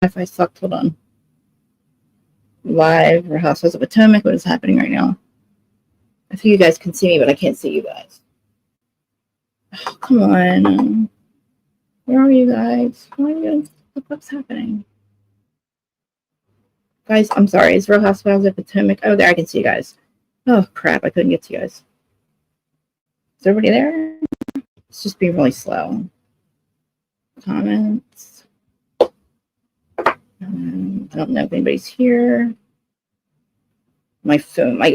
Wi-Fi sucked. Hold on. Live for Housewives of Potomac. What is happening right now? I think you guys can see me, but I can't see you guys. Oh, come on. Where are you guys? What's happening? Guys, I'm sorry. It's Real Housewives of Potomac. Oh, there, I can see you guys. Oh, crap. I couldn't get to you guys. Is everybody there? It's just being really slow. Comments. I don't know if anybody's here. My phone, my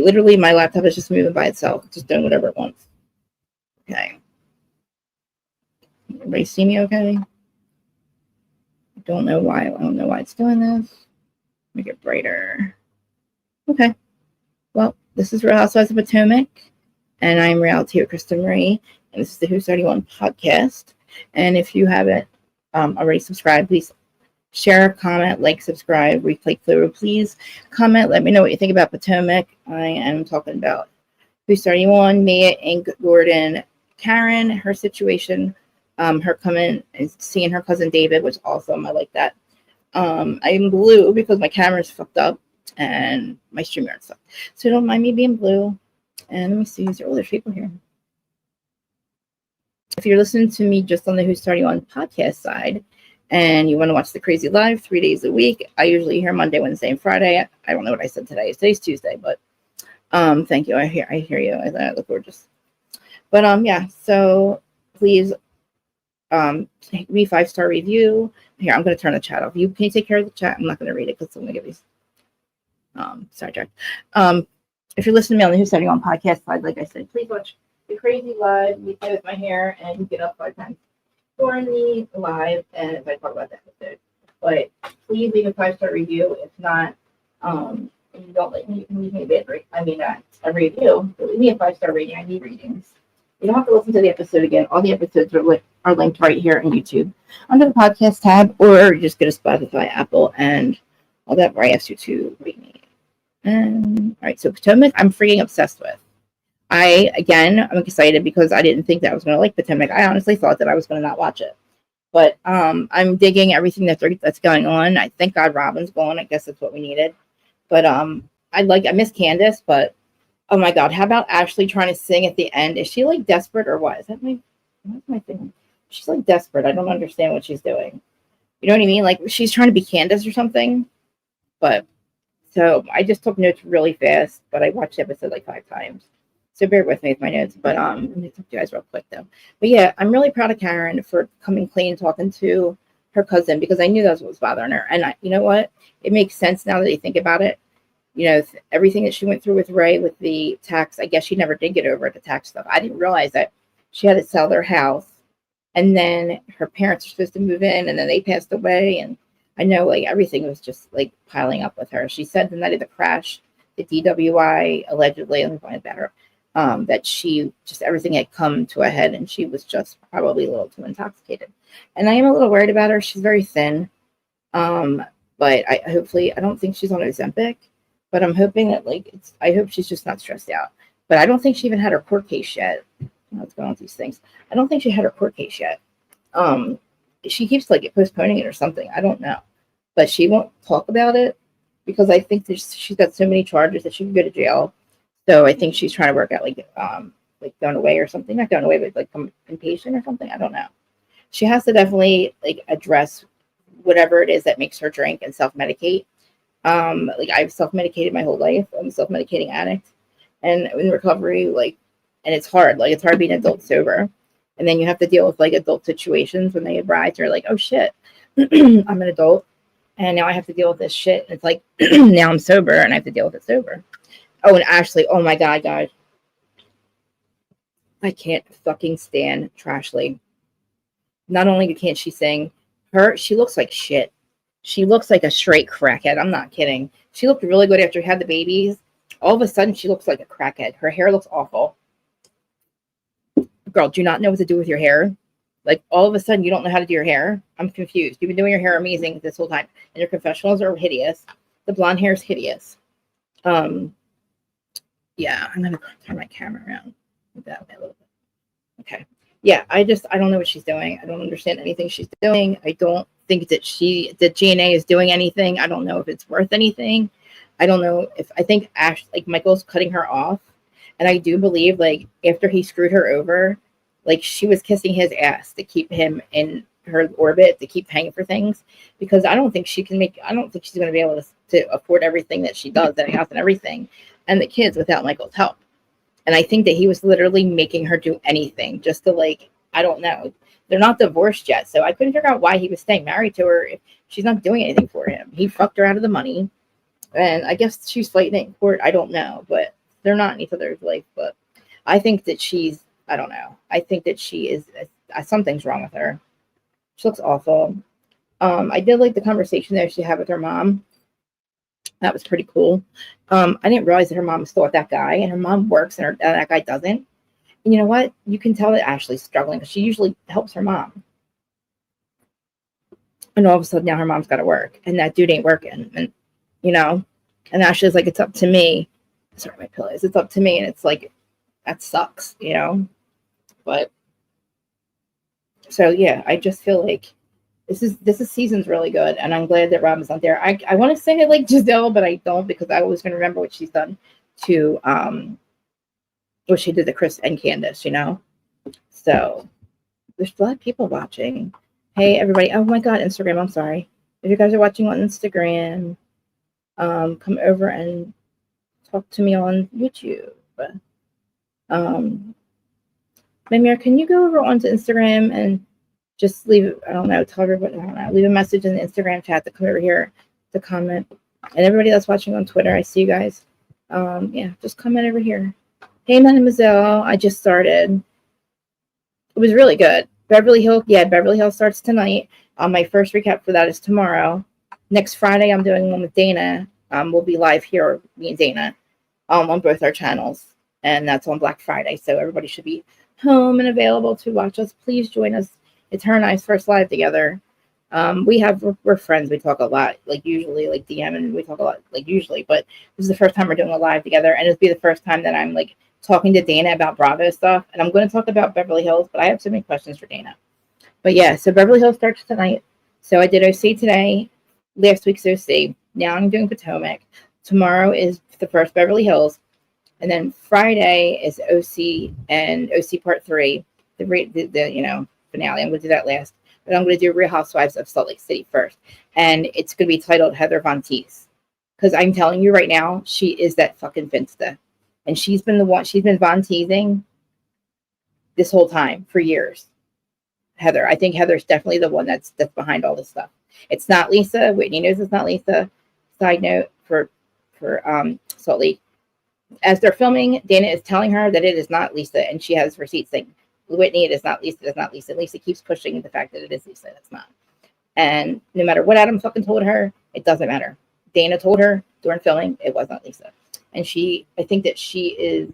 laptop is just moving by itself, just doing whatever it wants. Okay. Everybody see me okay? I don't know why it's doing this. Make it brighter. Okay. Well, this is Real Housewives of Potomac, and I'm Reality with Krista Marie, and this is the Who's 31 podcast. And if you haven't already subscribed, please share, comment, like, subscribe, replay through. Please comment. Let me know what you think about Potomac. I am talking about Who's 31, Mia, and Gordon, Karen, her situation, her coming and seeing her cousin David, which awesome. I like that. I'm blue because my camera's fucked up and my StreamYard sucked. So don't mind me being blue. And let me see, is there other people here? If you're listening to me just on the Who's 31 podcast side and you want to watch the Crazy Live 3 days a week, I usually hear Monday, Wednesday, and Friday. I don't know what I said today. Today's Tuesday, but thank you. I hear you. I look gorgeous. But yeah, so please give me a 5-star review. Here, I'm going to turn the chat off. You can take care of the chat. I'm not going to read it because I'm going to give you sidetracked. If you're listening to me on the Who's 31 podcast side, like I said, please watch the Crazy Live. We play with my hair and you get up 5 times for me live, and if I talk about that episode. But please leave a 5-star review. If not, if you don't like me, you can leave me a bad review. A review. But leave me a 5-star rating. I need ratings. You don't have to listen to the episode again. All the episodes are linked right here on YouTube under the podcast tab, or just go to Spotify, Apple, and all that where I asked you to rate me. And all right, so Potomac, I'm freaking obsessed with. I'm excited because I didn't think that I was going to like Potomac. I honestly thought that I was going to not watch it. But I'm digging everything that's going on. I thank God Robin's gone. I guess that's what we needed. But I miss Candace, but oh my God, how about Ashley trying to sing at the end? Is she like desperate or what? What's my thing? She's like desperate. I don't understand what she's doing. You know what I mean? Like she's trying to be Candace or something. But so I just took notes really fast, but I watched the episode like 5 times. So bear with me with my notes. But let me talk to you guys real quick though. But yeah, I'm really proud of Karen for coming clean, talking to her cousin, because I knew that's what was bothering her. And you know what? It makes sense now that you think about it. You know, everything that she went through with Ray with the tax, I guess she never did get over the tax stuff. I didn't realize that she had to sell their house. And then her parents were supposed to move in, and then they passed away. And I know, like, everything was just, like, piling up with her. She said the night of the crash, the DWI, allegedly, let me find it better, that she just, everything had come to a head, and she was just probably a little too intoxicated. And I am a little worried about her. She's very thin. But I don't think she's on Ozempic. But I'm hoping that, like, I hope she's just not stressed out. But I don't think she even had her court case yet. What's going on with these things? I don't think she had her court case yet. She keeps, like, postponing it or something. I don't know. But she won't talk about it because I think she's got so many charges that she could go to jail. So I think she's trying to work out, like going away or something. Not going away, but, like, inpatient or something. I don't know. She has to definitely, like, address whatever it is that makes her drink and self-medicate. Like I've self-medicated my whole life. I'm a self-medicating addict, and in recovery, like, and it's hard. Like, it's hard being adult sober, and then you have to deal with, like, adult situations when they arise. You're like, oh shit, I'm an adult, and now I have to deal with this shit. And it's like now I'm sober, and I have to deal with it sober. Oh, and Ashley, oh my God, guys, I can't fucking stand Trashley. Not only can't she sing, she looks like shit. She looks like a straight crackhead. I'm not kidding. She looked really good after she had the babies. All of a sudden, she looks like a crackhead. Her hair looks awful. Girl, do you not know what to do with your hair? Like, all of a sudden, you don't know how to do your hair? I'm confused. You've been doing your hair amazing this whole time. And your confessionals are hideous. The blonde hair is hideous. Yeah, I'm going to turn my camera around that way a little bit. Okay. Yeah, I don't know what she's doing. I don't understand anything she's doing. I don't think that GNA is doing anything. I don't know if it's worth anything. I don't know if I think like Michael's cutting her off, and I do believe like after he screwed her over, like she was kissing his ass to keep him in her orbit, to keep paying for things, because I don't think she's going to be able to afford everything that she does, the house and everything, and the kids without Michael's help. And I think that he was literally making her do anything just to, like, I don't know. They're not divorced yet, so I couldn't figure out why he was staying married to her if she's not doing anything for him. He fucked her out of the money, and I guess she's fighting it in court. I don't know, but they're not in each other's life. But I think that I don't know. I think that she is, something's wrong with her. She looks awful. I did like the conversation that she had with her mom. That was pretty cool. I didn't realize that her mom was still with that guy, and her mom works, and that guy doesn't. And you know what? You can tell that Ashley's struggling because she usually helps her mom. And all of a sudden now her mom's got to work, and that dude ain't working. And, you know, and Ashley's like, it's up to me. Sorry, my pillows. It's up to me. And it's like, that sucks, you know? But, so yeah, I just feel like this season's really good, and I'm glad that Robin's not there. I want to say I like Giselle, but I don't, because I was going to remember what she's done to what she did to Chris and Candace, you know. So there's a lot of people watching. Hey everybody! Oh my God, Instagram. I'm sorry if you guys are watching on Instagram. Come over and talk to me on YouTube. Mimir, can you go over onto Instagram and just leave, I don't know, tell everybody, I don't know, leave a message in the Instagram chat to come over here to comment. And everybody that's watching on Twitter, I see you guys. Yeah, just comment over here. Hey, mademoiselle, I just started. It was really good. Beverly Hills starts tonight. My first recap for that is tomorrow. Next Friday, I'm doing one with Dana. We'll be live here, me and Dana, on both our channels. And that's on Black Friday. So everybody should be home and available to watch us. Please join us. It's her and I's first live together. We're friends. We talk a lot, like usually, like DM, and we talk a lot, like usually. But this is the first time we're doing a live together, and it'll be the first time that I'm like talking to Dana about Bravo stuff. And I'm going to talk about Beverly Hills, but I have so many questions for Dana. But yeah, so Beverly Hills starts tonight. So I did OC today, last week's OC. Now I'm doing Potomac. Tomorrow is the first Beverly Hills, and then Friday is OC and OC Part 3, the finale. I'm going to do that last, but I'm going to do Real Housewives of Salt Lake City first, and it's going to be titled Heather Von Teese, because I'm telling you right now, she is that fucking finsta, and she's been Von Teasing this whole time for years. Heather, I think Heather's definitely the one that's behind all this stuff. It's not Lisa. Whitney knows it's not Lisa. Side note for Salt Lake, as they're filming, Dana is telling her that it is not Lisa, and she has receipts saying, Whitney, it is not Lisa, it's not Lisa. Lisa keeps pushing the fact that it is Lisa, and it's not. And no matter what Adam fucking told her, it doesn't matter. Dana told her during filming it was not Lisa. And I think that she is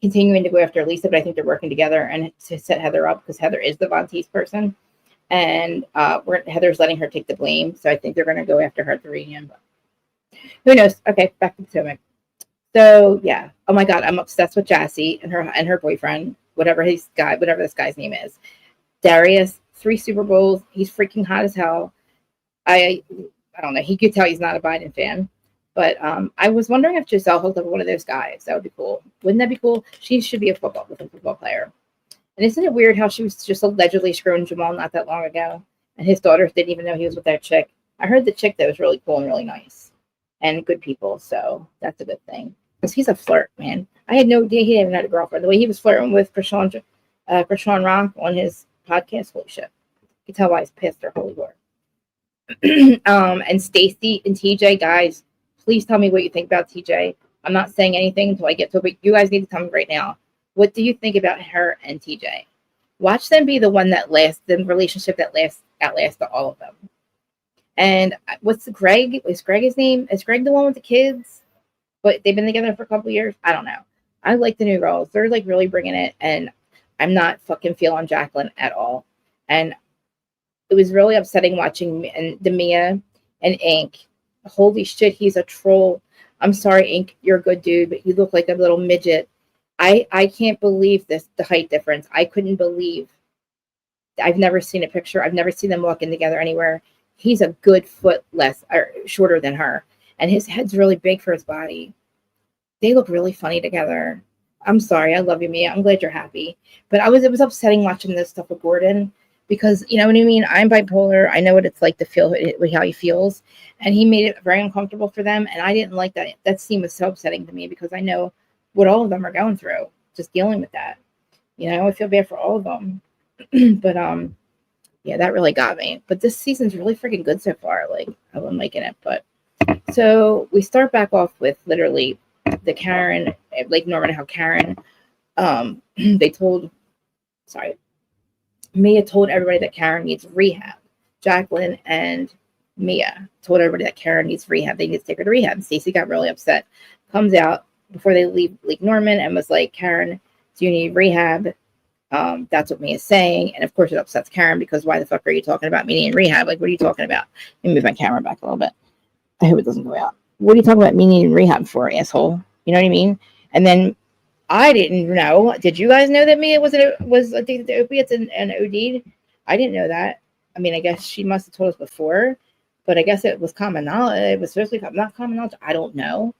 continuing to go after Lisa, but I think they're working together and to set Heather up, because Heather is the Von Teese person. And Heather's letting her take the blame. So I think they're going to go after her at the reunion. But who knows? Okay, back to Potomac. So yeah, oh my God, I'm obsessed with Jassi and her boyfriend, whatever this guy's name is. Darius, 3 Super Bowls. He's freaking hot as hell. I don't know. He could tell he's not a Biden fan. But I was wondering if Giselle hooked up with one of those guys. That would be cool. Wouldn't that be cool? She should be a football player. And isn't it weird how she was just allegedly screwing Jamal not that long ago? And his daughters didn't even know he was with that chick. I heard the chick that was really cool and really nice. And good people. So that's a good thing. Because he's a flirt, man. I had no idea he even had a girlfriend. The way he was flirting with Krishan Rock on his podcast, holy shit. You can tell why he's pissed or holy war. And Stacy and TJ, guys, please tell me what you think about TJ. I'm not saying anything until I get to it, but you guys need to tell me right now. What do you think about her and TJ? Watch them be the one that lasts, the relationship that outlasts all of them. And what's Greg? Is Greg his name? Is Greg the one with the kids? But they've been together for a couple of years. I don't know. I like the new girls. They're like really bringing it, and I'm not fucking feeling Jacqueline at all. And it was really upsetting watching Demia and Ink. Holy shit, he's a troll. I'm sorry, Ink, you're a good dude, but you look like a little midget. I can't believe the height difference. I couldn't believe I've never seen a picture. I've never seen them walking together anywhere. He's a good foot less or shorter than her, and his head's really big for his body. They look really funny together. I'm sorry. I love you, Mia. I'm glad you're happy. But it was upsetting watching this stuff with Gordon because, you know what I mean? I'm bipolar. I know what it's like to feel how he feels. And he made it very uncomfortable for them. And I didn't like that. That scene was so upsetting to me because I know what all of them are going through, just dealing with that. You know, I feel bad for all of them. But, yeah, that really got me. But this season's really freaking good so far. Like, I love making it. But so we start back off with literally the Karen, like Norman, how Karen, Mia told everybody that Karen needs rehab. Jacqueline and Mia told everybody that Karen needs rehab. They need to take her to rehab. Stacy got really upset. Comes out before they leave Lake Norman and was like, Karen, do you need rehab? That's what Mia's saying. And of course it upsets Karen because why the fuck are you talking about me needing rehab? Like, what are you talking about? Let me move my camera back a little bit. I hope it doesn't go out. What are you talking about me needing rehab for, asshole? You know what I mean? And then I didn't know. Did you guys know that Mia was addicted to opiates and OD'd? I didn't know that. I mean, I guess she must have told us before, but I guess it was common knowledge. It was supposed to be not common knowledge. I don't know.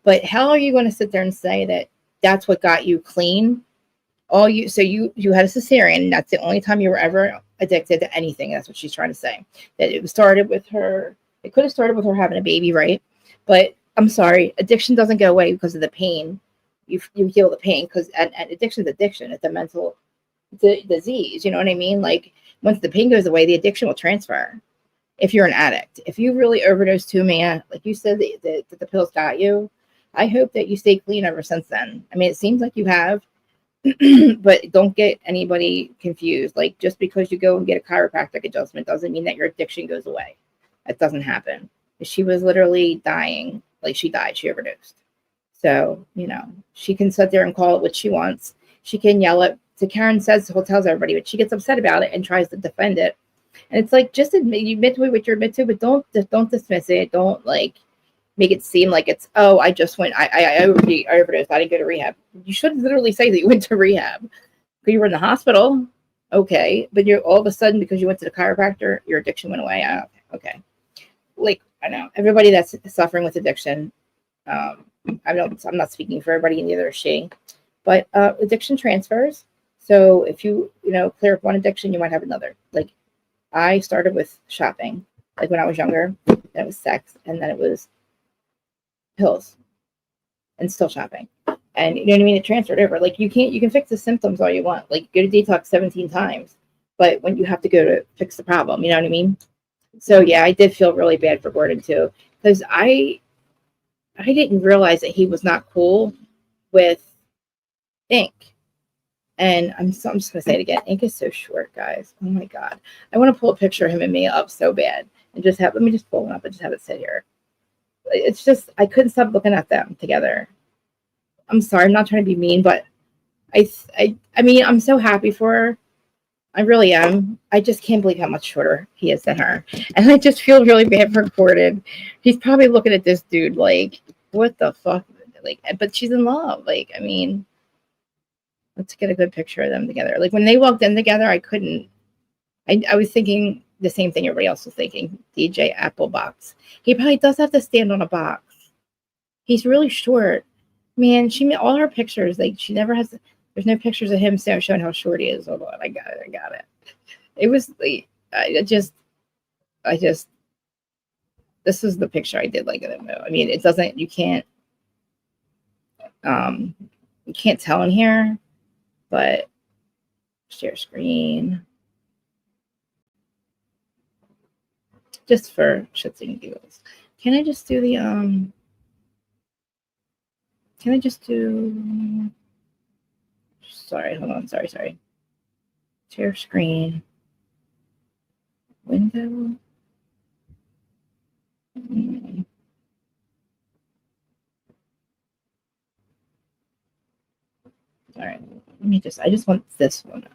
But how are you going to sit there and say that that's what got you clean? So you had a cesarean. And that's the only time you were ever addicted to anything. That's what she's trying to say. That it started with her. It could have started with her having a baby, right? But I'm sorry, addiction doesn't go away because of the pain. You heal the pain because and addiction is addiction. It's a mental disease. You know what I mean? Like once the pain goes away, the addiction will transfer. If you're an addict, if you really overdose too, man, like you said that the pills got you, I hope that you stay clean ever since then. I mean, it seems like you have, but don't get anybody confused. Like just because you go and get a chiropractic adjustment doesn't mean that your addiction goes away. That doesn't happen. She was literally dying. Like she died. She overdosed. So, you know, she can sit there and call it what she wants. She can yell it. So Karen tells everybody, but she gets upset about it and tries to defend it. And it's like, just admit to what you're admit to, but don't dismiss it. Don't like make it seem like it's, oh, I just went, I overdosed. I didn't go to rehab. You should literally say that you went to rehab because you were in the hospital. Okay. But you're all of a sudden, because you went to the chiropractor, your addiction went away. Okay. Like, I know everybody that's suffering with addiction. I'm not speaking for everybody, and neither is she. But addiction transfers. So if you clear up one addiction, you might have another. Like I started with shopping, like when I was younger. Then it was sex, and then it was pills, and still shopping. And you know what I mean? It transferred over. Like you can fix the symptoms all you want. Like go to detox 17 times, but when you have to go to fix the problem, you know what I mean? So yeah, I did feel really bad for Gordon too, because I didn't realize that he was not cool with Ink. And I'm just gonna say it again. Ink is so short, guys. Oh my god, I want to pull a picture of him and Mia up so bad, and let me just pull him up and just have it sit here. It's just I couldn't stop looking at them together. I'm sorry, I'm not trying to be mean, but I mean I'm so happy for her. I really am. I just can't believe how much shorter he is than her. And I just feel really bad for Gordon. He's probably looking at this dude like, what the fuck? Like, but she's in love. Like, I mean, let's get a good picture of them together. Like when they walked in together, I couldn't. I was thinking the same thing everybody else was thinking. DJ Applebox. He probably does have to stand on a box. He's really short. Man, she made all her pictures. Like she never has. There's no pictures of him showing how short he is. Hold on, I got it. It was like this is the picture I did like in the movie. I mean, it doesn't. You can't tell in here, but share screen just for shits and giggles. Can I just do the Can I just do? Sorry, hold on. Sorry. Share screen. Window. All right. I just want this one.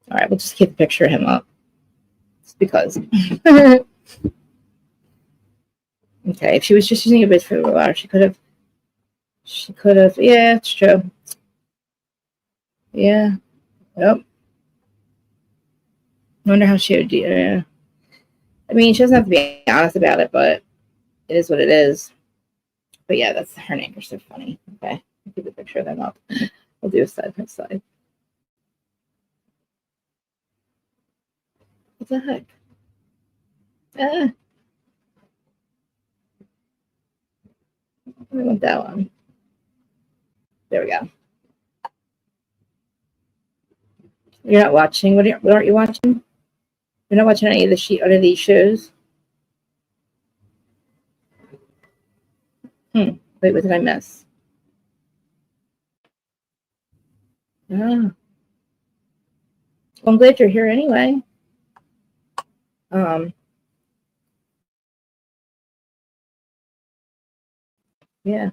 All right, we'll just keep the picture of him up. Just because. Okay, if she was just using a bit for the water, she could have. Yeah, it's true. Yeah. Yep. I wonder how she would do. Yeah. I mean, she doesn't have to be honest about it, but it is what it is. But yeah, that's her name. They're so funny. Okay, I'll keep a picture of them up. We'll do a side by side. What the heck? Ah, I want that one. There we go. You're not watching. What aren't you watching? You're not watching any of these shows. Wait, what did I miss? Ah, well, I'm glad you're here anyway. Um, yeah.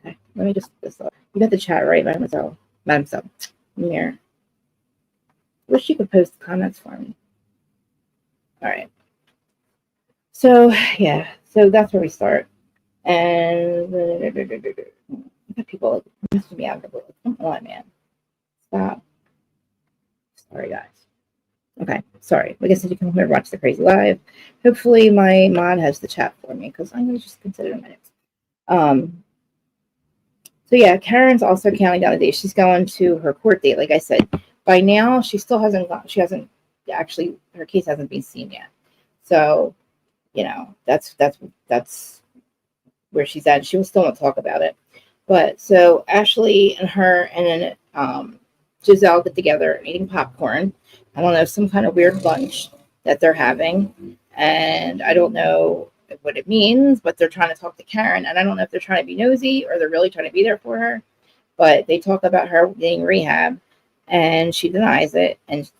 Okay, let me just this up. You got the chat right, Mademoiselle. Mademoiselle. Mirror. Wish you could post the comments for me. All right. So yeah, so that's where we start. And people messing me out of the blue. Come on, man. Stop. Sorry, guys. Okay, sorry. Like I said, you can come here and watch the crazy live. Hopefully, my mod has the chat for me because I'm gonna just consider a minute. So yeah, Karen's also counting down the days. She's going to her court date. Like I said, by now she still hasn't gone. She hasn't actually. Her case hasn't been seen yet. So you know that's where she's at. She will still not talk about it. But so Ashley and her and then Giselle get together eating popcorn. I don't know, some kind of weird lunch that they're having. And I don't know what it means, but they're trying to talk to Karen. And I don't know if they're trying to be nosy or they're really trying to be there for her. But they talk about her getting rehab and she denies it. And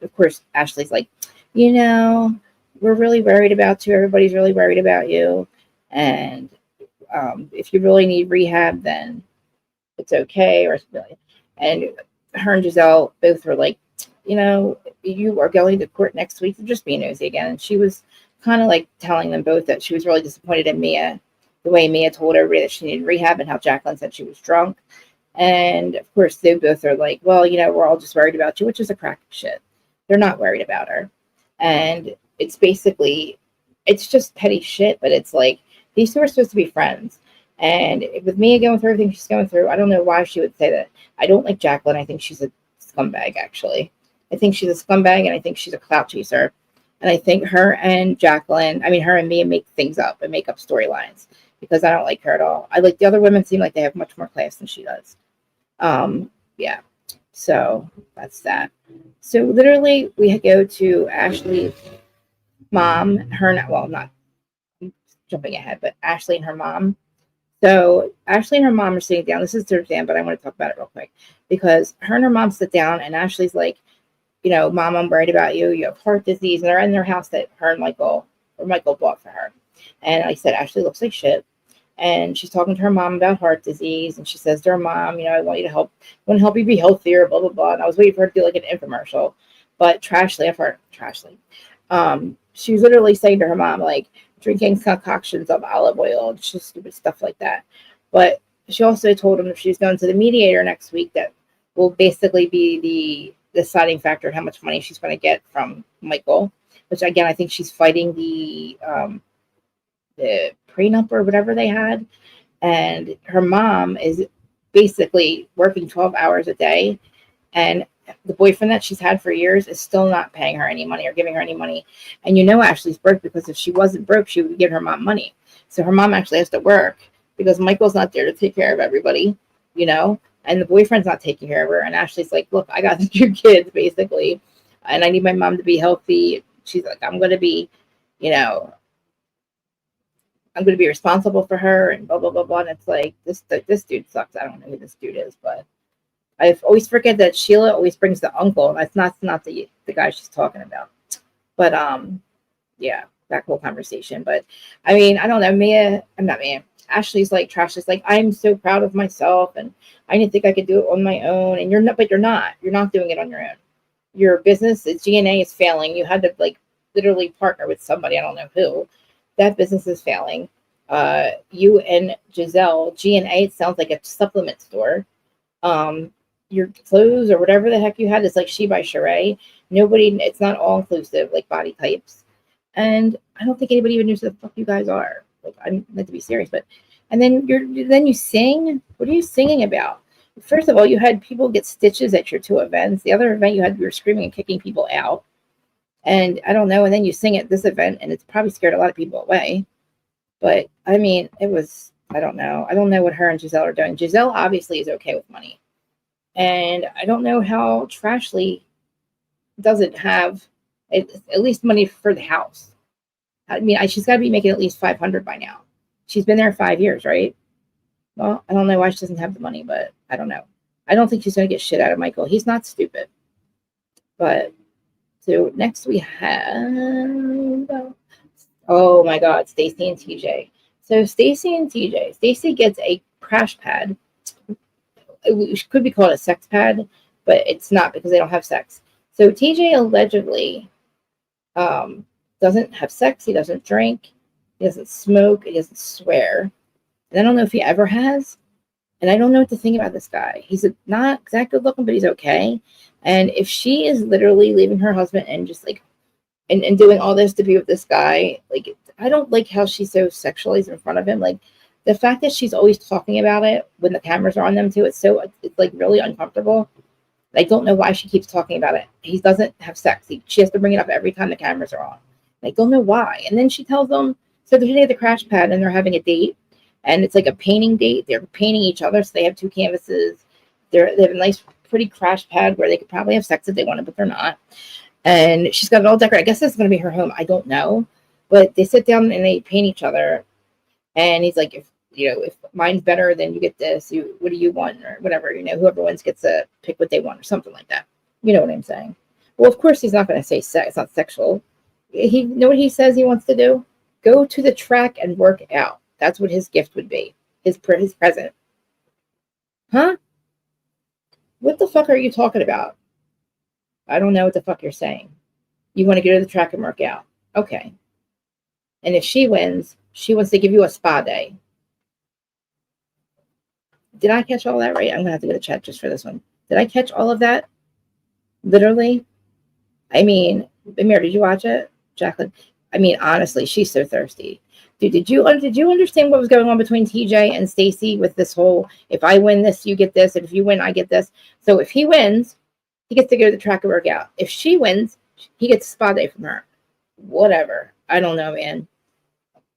of course, Ashley's like, we're really worried about you. Everybody's really worried about you. And if you really need rehab, then it's okay. And her and Giselle both were like, you are going to court next week. You're just being nosy again. And she was kind of like telling them both that she was really disappointed in Mia, the way Mia told everybody that she needed rehab and how Jacqueline said she was drunk. And of course, they both are like, well, we're all just worried about you, which is a crack of shit. They're not worried about her. And it's just petty shit, but it's like, these two are supposed to be friends. And with Mia going through everything she's going through, I don't know why she would say that. I don't like Jacqueline. I think she's a scumbag, actually. I think she's a scumbag, and I think she's a clout chaser. And I think her and Mia make things up and make up storylines because I don't like her at all. I like the other women seem like they have much more class than she does. Yeah. So that's that. So literally, we go to Ashley's mom. Not jumping ahead, but Ashley and her mom. So Ashley and her mom are sitting down. This is their exam, but I want to talk about it real quick because her and her mom sit down, and Ashley's like, Mom, I'm worried about you. You have heart disease, and they're in their house that her and Michael bought for her. And I said, Ashley looks like shit. And she's talking to her mom about heart disease, and she says to her mom, I want to help you be healthier, blah blah blah. And I was waiting for her to do like an infomercial, but Trashley, she was literally saying to her mom like drinking concoctions of olive oil and just stupid stuff like that. But she also told him if she's going to the mediator next week, that will basically be the deciding factor in how much money she's going to get from Michael. Which again, I think she's fighting the prenup or whatever they had, and her mom is basically working 12 hours a day, and the boyfriend that she's had for years is still not paying her any money or giving her any money. And Ashley's broke because if she wasn't broke, she would give her mom money. So her mom actually has to work because Michael's not there to take care of everybody, and the boyfriend's not taking care of her. And Ashley's like, look, I got 2 kids basically, and I need my mom to be healthy. She's like, I'm going to be responsible for her and blah, blah, blah, blah. And it's like, this dude sucks. I don't know who this dude is, but I always forget that Sheila always brings the uncle. That's not the guy she's talking about. But yeah, that whole conversation. But I mean, I don't know. I'm not Mia. Ashley's like, Trashley's like, I'm so proud of myself, and I didn't think I could do it on my own. And you're not doing it on your own. Your business, its GNA is failing. You had to like literally partner with somebody. I don't know who, That business is failing. You and Giselle, G&A, it sounds like a supplement store. Your clothes or whatever the heck you had is like She by Sheree. Nobody, it's not all inclusive, like body types. And I don't think anybody even knows who the fuck you guys are. Like, I'm meant to be serious, but, and then you sing. What are you singing about? First of all, you had people get stitches at your 2 events. The other event, you were screaming and kicking people out. And I don't know. And then you sing at this event, and it's probably scared a lot of people away. But I mean, it was, I don't know. I don't know what her and Giselle are doing. Giselle obviously is okay with money. And I don't know how Trashley doesn't have at least money for the house. I mean, she's got to be making at least $500 by now. She's been there 5 years, right? Well, I don't know why she doesn't have the money, but I don't know. I don't think she's going to get shit out of Michael. He's not stupid. But so next we have, oh my God, Stacy and TJ. So Stacy and TJ. Stacy gets a crash pad. It could be called a sex pad, but it's not because they don't have sex. So TJ allegedly doesn't have sex. He doesn't drink. He doesn't smoke. He doesn't swear. And I don't know if he ever has. And I don't know what to think about this guy. He's not that good looking, but he's okay. And if she is literally leaving her husband and just like, and doing all this to be with this guy, like, I don't like how she's so sexualized in front of him. Like, the fact that she's always talking about it when the cameras are on them too, it's like really uncomfortable. I don't know why she keeps talking about it. He doesn't have sex. She has to bring it up every time the cameras are on. I don't know why. And then she tells them, so they're at the crash pad and they're having a date. And it's like a painting date. They're painting each other. So they have 2 canvases. They have a nice, pretty crash pad where they could probably have sex if they wanted, but they're not. And she's got it all decorated. I guess that's going to be her home. I don't know. But they sit down and they paint each other. And he's like, if mine's better, then you get this. What do you want? Or whatever. Whoever wins gets to pick what they want or something like that. You know what I'm saying? Well, of course, he's not going to say sex. It's not sexual. You know what he says he wants to do? Go to the track and work out. That's what his gift would be. His present. Huh? What the fuck are you talking about? I don't know what the fuck you're saying. You want to go to the track and work out. Okay. And if she wins, she wants to give you a spa day. Did I catch all that right? I'm going to have to go to chat just for this one. Did I catch all of that? Literally? I mean, Amir, did you watch it? Jacqueline? I mean, honestly, she's so thirsty. Dude, did you understand what was going on between TJ and Stacy with this whole, if I win this, you get this, and if you win, I get this? So if he wins, he gets to go to the track and work out. If she wins, he gets a spa day from her. Whatever. I don't know, man.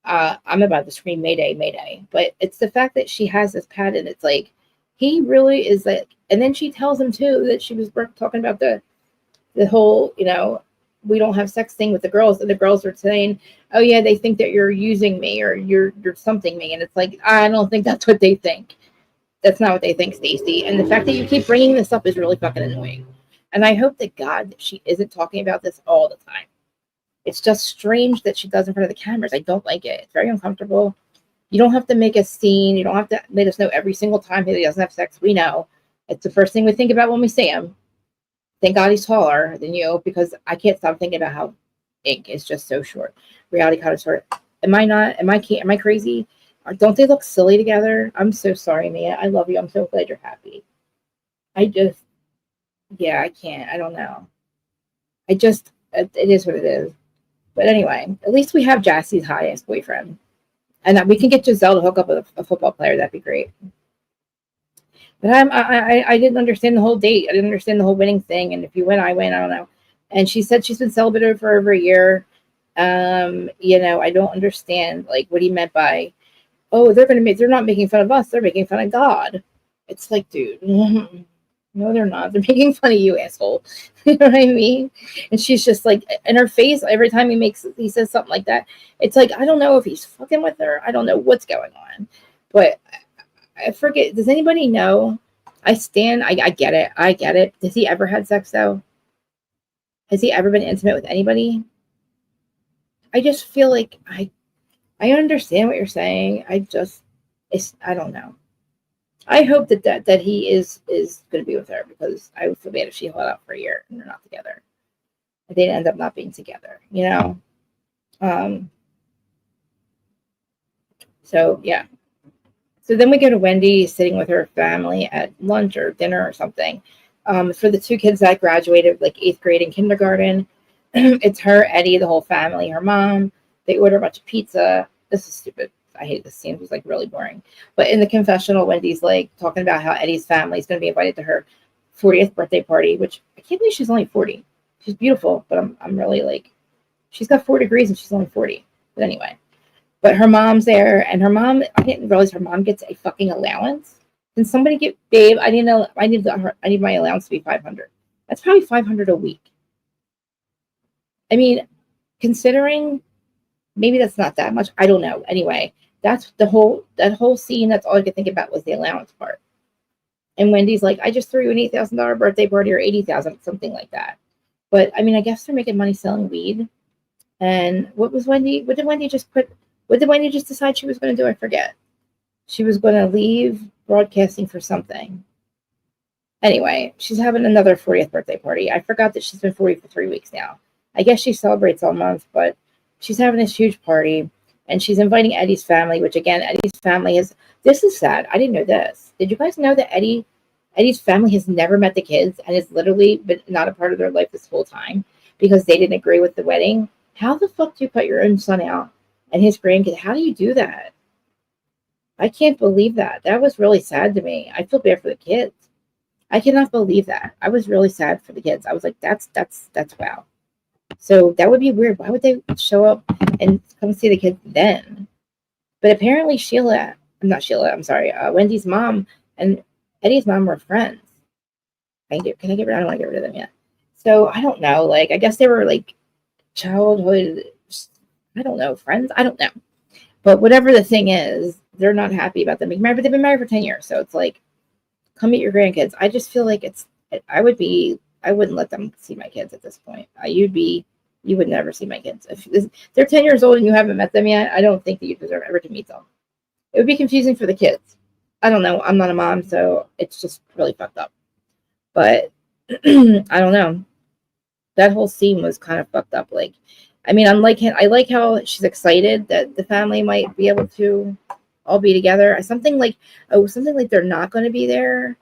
I'm about to scream Mayday, Mayday. But it's the fact that she has this pad, and it's like, he really is like, and then she tells him too that she was talking about the whole, we don't have sex thing with the girls, and the girls are saying, oh yeah, they think that you're using me or you're something me. And it's like, I don't think that's what they think. That's not what they think, Stacy. And the fact that you keep bringing this up is really fucking annoying. And I hope to God that she isn't talking about this all the time. It's just strange that she does in front of the cameras. I don't like it. It's very uncomfortable. You don't have to make a scene. You don't have to let us know every single time he doesn't have sex. We know. It's the first thing we think about when we see him. Thank God he's taller than you, because I can't stop thinking about how ink is just so short. Reality connoisseur. Am I crazy? Don't they look silly together? I'm so sorry, Mia. I love you. I'm so glad you're happy. I can't. I don't know. It is what it is. But anyway, at least we have Jassi's highest boyfriend. And that we can get Giselle to hook up with a football player. That'd be great. But I didn't understand the whole date. I didn't understand the whole winning thing. And if you win, I win. I don't know. And she said she's been celibate for over a year. I don't understand like what he meant by, oh, they're not making fun of us. They're making fun of God. It's like, dude, no, they're not. They're making fun of you, asshole. You know what I mean? And she's just like, in her face, every time he says something like that, it's like, I don't know if he's fucking with her. I don't know what's going on. But I forget. Does anybody know? I get it. I get it. Has he ever had sex though? Has he ever been intimate with anybody? I just feel like I understand what you're saying. I don't know. I hope that he is going to be with her, because I would feel bad if she held out for a year and they're not together. If they end up not being together, So yeah. So then we go to Wendy sitting with her family at lunch or dinner or something. For the two kids that graduated like 8th grade and kindergarten, it's her, Eddie, the whole family, her mom. They order a bunch of pizza. This is stupid. I hate this scene. It was like really boring. But in the confessional, Wendy's like talking about how Eddie's family is going to be invited to her 40th birthday party, which I can't believe she's only 40. She's beautiful, but I'm really like, she's got 4 degrees and she's only 40. But anyway. But her mom's there, and her mom, I didn't realize her mom gets a fucking allowance. Can somebody get, babe, I need my allowance to be 500. That's probably 500 a week. I mean, considering maybe that's not that much. I don't know. Anyway, that's that whole scene. That's all I could think about was the allowance part. And Wendy's like, I just threw you an $8,000 birthday party or 80,000, something like that. But I mean, I guess they're making money selling weed. And what did Wendy just decide she was going to do? I forget. She was going to leave broadcasting for something. Anyway, she's having another 40th birthday party. I forgot that she's been 40 for 3 weeks now. I guess she celebrates all month, but she's having this huge party, and she's inviting Eddie's family, which again, Eddie's family is, this is sad. I didn't know this. Did you guys know that Eddie's family has never met the kids and has literally been not a part of their life this whole time because they didn't agree with the wedding? How the fuck do you cut your own son out and his grandkid? How do you do that? I can't believe that. That was really sad to me. I feel bad for the kids. I cannot believe that. I was really sad for the kids. I was like, that's wow. So that would be weird. Why would they show up and come see the kids then? But apparently Wendy's mom and Eddie's mom were friends. Can I get rid? I don't want to get rid of them yet. So I don't know. Like, I guess they were like childhood, I don't know, friends. I don't know. But whatever the thing is, they're not happy about them being married, but they've been married for 10 years. So it's like, come meet your grandkids. I just feel like I wouldn't let them see my kids at this point. You would never see my kids. If they're 10 years old and you haven't met them yet, I don't think that you deserve ever to meet them. It would be confusing for the kids. I don't know. I'm not a mom, so it's just really fucked up. But I don't know. That whole scene was kind of fucked up. Like, I mean, I like how she's excited that the family might be able to all be together. Something like they're not going to be there,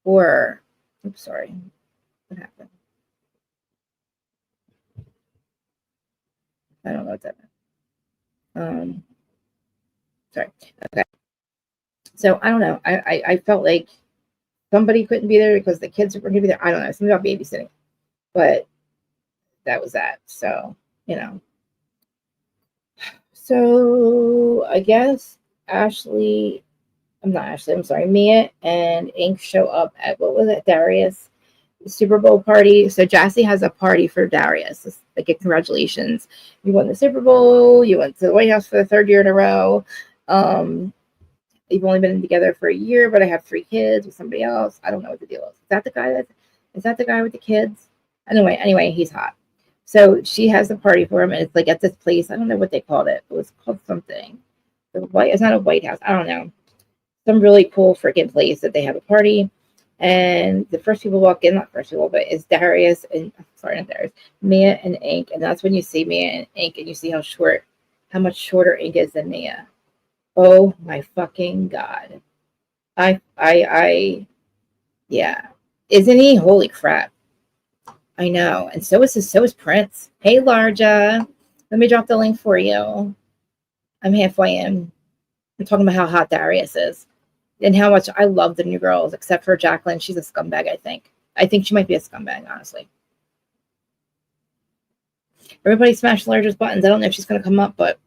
or oops, sorry, what happened? I don't know what that meant. Sorry. Okay. So I don't know. I felt like somebody couldn't be there because the kids were going to be there. I don't know. Something about babysitting, but that was that. So, you know. So I guess Mia and Ink show up at, what was it, Darius' Super Bowl party. So Jassi has a party for Darius. It's like a congratulations. You won the Super Bowl. You went to the White House for the 3rd year in a row. You've only been together for a year, but I have 3 kids with somebody else. I don't know what the deal is. Is that the guy with the kids? Anyway, he's hot. So she has a party for him, and it's like at this place. I don't know what they called it. It was called something. It's not a White House. I don't know. Some really cool freaking place that they have a party. And the first people walk in, not first people, but it's Darius and, sorry, not Darius, Mia and Ink. And that's when you see Mia and Ink, and you see how much shorter Ink is than Mia. Oh my fucking God. Yeah. Isn't he? Holy crap. I know. And so is Prince. Hey, Larja. Let me drop the link for you. I'm halfway in. I'm talking about how hot Darius is and how much I love the new girls, except for Jacqueline. She's a scumbag, I think. I think she might be a scumbag, honestly. Everybody smash Larja's buttons. I don't know if she's going to come up, but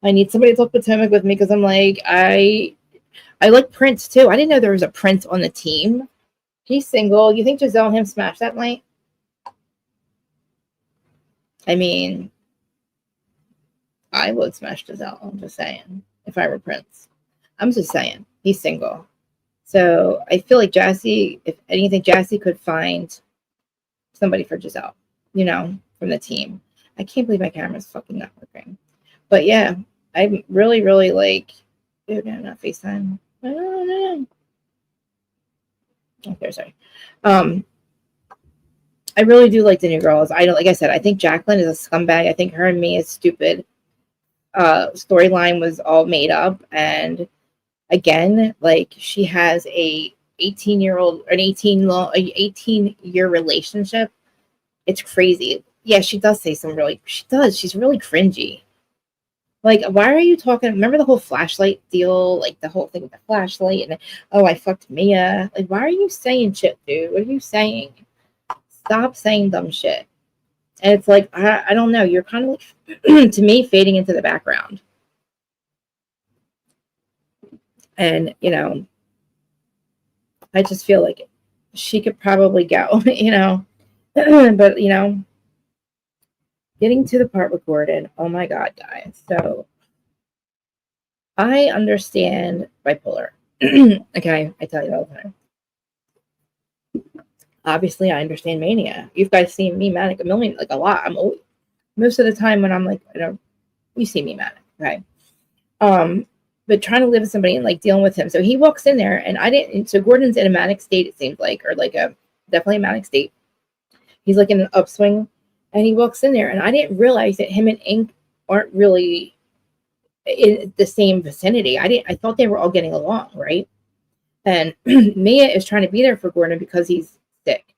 I need somebody to talk Potomac with me because I'm like, I like Prince, too. I didn't know there was a Prince on the team. He's single. You think Giselle and him smashed that night? I mean, I would smash Giselle. I'm just saying. If I were Prince. I'm just saying. He's single. So I feel like Jassi, if anything, Jassi could find somebody for Giselle, from the team. I can't believe my camera's fucking not working. But yeah, I'm really, really like, dude, no, not FaceTime. No. Okay, sorry. I really do like the new girls. Like I said, I think Jacqueline is a scumbag. I think her and me is stupid. storyline was all made up. And again, like, she has a 18-year-old, an 18-year relationship. It's crazy. Yeah, she does say some really, she does. She's really cringy. Like, why are you talking? Remember the whole flashlight deal? Like, the whole thing with the flashlight and, oh, I fucked Mia. Like, why are you saying shit, dude? What are you saying? Stop saying dumb shit. And it's like, I don't know. You're kind of, like, to me, fading into the background. And, you know, I just feel like she could probably go, you know. But, you know, getting to the part with Gordon, oh my God, guys. So I understand bipolar. Okay, I tell you all the time. Obviously, I understand mania. You guys seen me manic a lot. I'm always, most of the time when I'm like, you know, you see me manic, okay? But trying to live with somebody and like dealing with him. So he walks in there, and I didn't. So Gordon's in a manic state, it seems like, or like a definitely a manic state. He's like in an upswing, and he walks in there, and I didn't realize that him and Ink aren't really in the same vicinity. I thought they were all getting along, right? And Mia is trying to be there for Gordon because he's sick.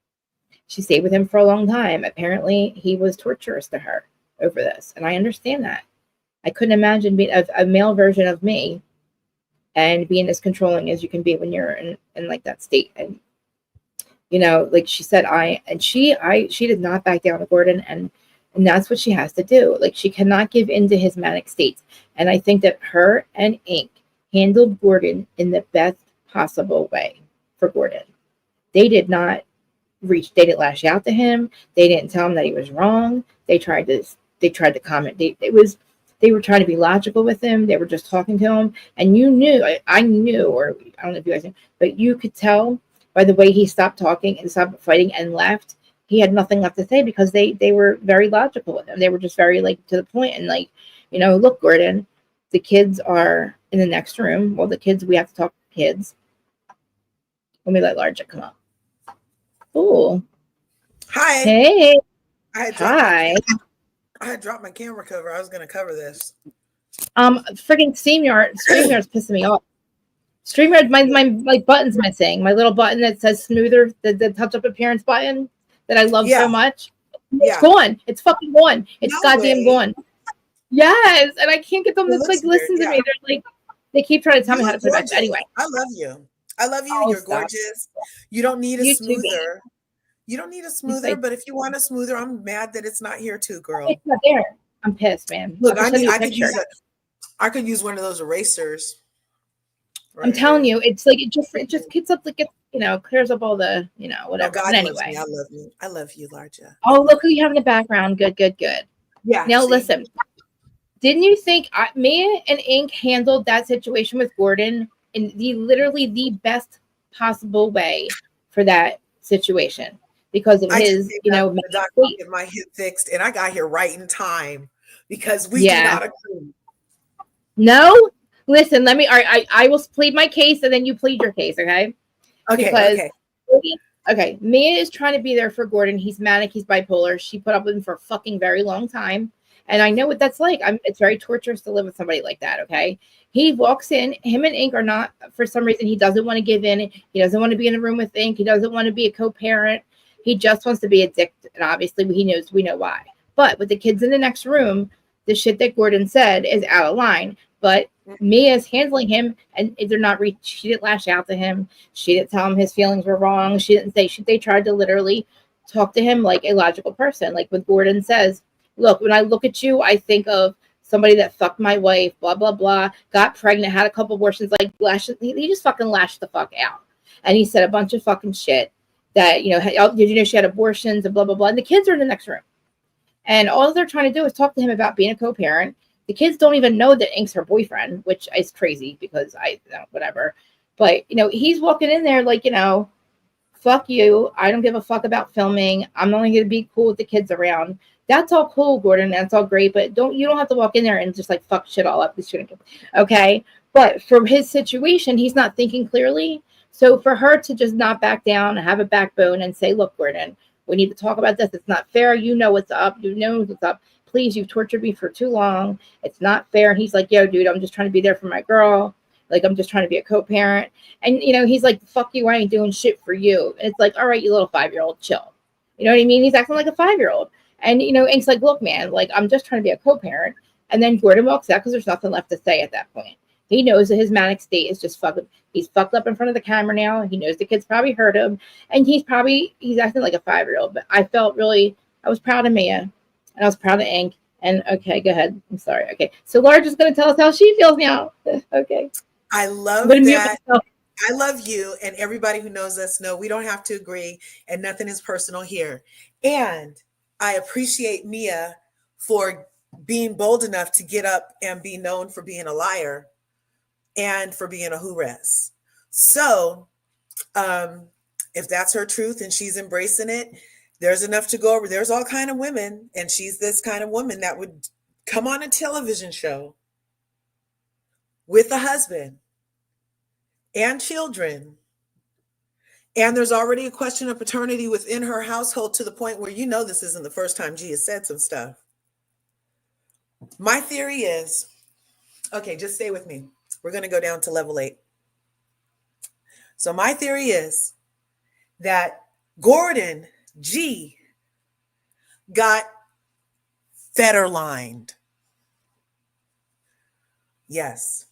She stayed with him for a long time. Apparently, he was torturous to her over this, and I understand that. I couldn't imagine being a male version of me and being as controlling as you can be when you're in like that state. And, you know, like she said, she did not back down to Gordon, and that's what she has to do. Like, she cannot give in to his manic states. And I think that her and Ink handled Gordon in the best possible way for Gordon. They did not they didn't lash out to him. They didn't tell him that he was wrong. They tried to comment. They were trying to be logical with him. They were just talking to him. And you knew, I knew, or I don't know if you guys knew, but you could tell by the way he stopped talking and stopped fighting and left. He had nothing left to say because they were very logical with him. They were just very, like, to the point and, like, you know, look, Gordon, the kids are in the next room. Well, the kids, we have to talk to kids. Let me let Larja come up. Oh. Hi. Hey. Hi. I had dropped my camera cover. I was going to cover this. Freaking StreamYard's pissing me off. StreamYard, my button's missing. My little button that says smoother, the touch-up appearance button that I love so much. It's gone. It's fucking gone. It's goddamn gone. Yes, and I can't get them to like listen to me. They're like, they keep trying to tell me how to put it back. Anyway, I love you. I love you. You're gorgeous. You don't need a smoother. You don't need a smoother, but if you want a smoother, I'm mad that it's not here too, girl. It's not there. I'm pissed, man. Look, I could use one of those erasers. Right, I'm telling you, it's like it just gets up, like, you know, clears up all the, you know, whatever. Oh, God, but anyway, I love you, Larja. Oh, look who you have in the background. Good. Yeah. Now listen, didn't you think Mia and Ink handled that situation with Gordon in literally the best possible way for that situation? Because of his, you know, the doctor get my hip fixed, and I got here right in time because we do not agree. No. Listen, let me. I will plead my case, and then you plead your case, okay? Okay. Mia is trying to be there for Gordon. He's manic. He's bipolar. She put up with him for a fucking very long time, and I know what that's like. It's very torturous to live with somebody like that. Okay, he walks in. Him and Ink are not, for some reason, he doesn't want to give in. He doesn't want to be in a room with Ink. He doesn't want to be a co-parent. He just wants to be a dick, and obviously we know why. But with the kids in the next room, the shit that Gordon said is out of line. But Mia's handling him, and they're not. She didn't lash out to him. She didn't tell him his feelings were wrong. She didn't say. They tried to literally talk to him like a logical person. Like when Gordon says, "Look, when I look at you, I think of somebody that fucked my wife. Blah blah blah. Got pregnant, had a couple abortions. Like he just fucking lashed the fuck out." And he said a bunch of fucking shit that, you know. Did you know she had abortions and blah blah blah? And the kids are in the next room, and all they're trying to do is talk to him about being a co-parent. The kids don't even know that Ink's her boyfriend, which is crazy because whatever. But, you know, he's walking in there like, you know, fuck you. I don't give a fuck about filming. I'm only going to be cool with the kids around. That's all cool, Gordon. That's all great. But you don't have to walk in there and just like fuck shit all up. Okay. But for his situation, he's not thinking clearly. So for her to just not back down and have a backbone and say, look, Gordon, we need to talk about this. It's not fair. You know what's up. You know what's up. please, you've tortured me for too long. It's not fair. And he's like, yo, dude, I'm just trying to be there for my girl. Like, I'm just trying to be a co-parent. And, you know, he's like, fuck you, I ain't doing shit for you. And it's like, all right, you little 5-year-old, chill. You know what I mean? He's acting like a 5-year-old. And, you know, and it's like, look, man, like, I'm just trying to be a co-parent. And then Gordon walks out because there's nothing left to say at that point. He knows that his manic state is just fucking, he's fucked up in front of the camera now. He knows the kids probably heard him. And he's acting like a 5-year-old. But I was proud of Mia. And I was proud of Ink. And okay, go ahead. I'm sorry. Okay. So Laura's just going to tell us how she feels now. Okay. I love that. I love you, and everybody who knows us know we don't have to agree, and nothing is personal here. And I appreciate Mia for being bold enough to get up and be known for being a liar and for being a who-res. So if that's her truth and she's embracing it, there's enough to go over. There's all kind of women, and she's this kind of woman that would come on a television show with a husband and children, and there's already a question of paternity within her household to the point where, you know, this isn't the first time G has said some stuff. My theory is, okay, just stay with me. We're going to go down to level 8. So my theory is that Gordon G got Federlined. Yes.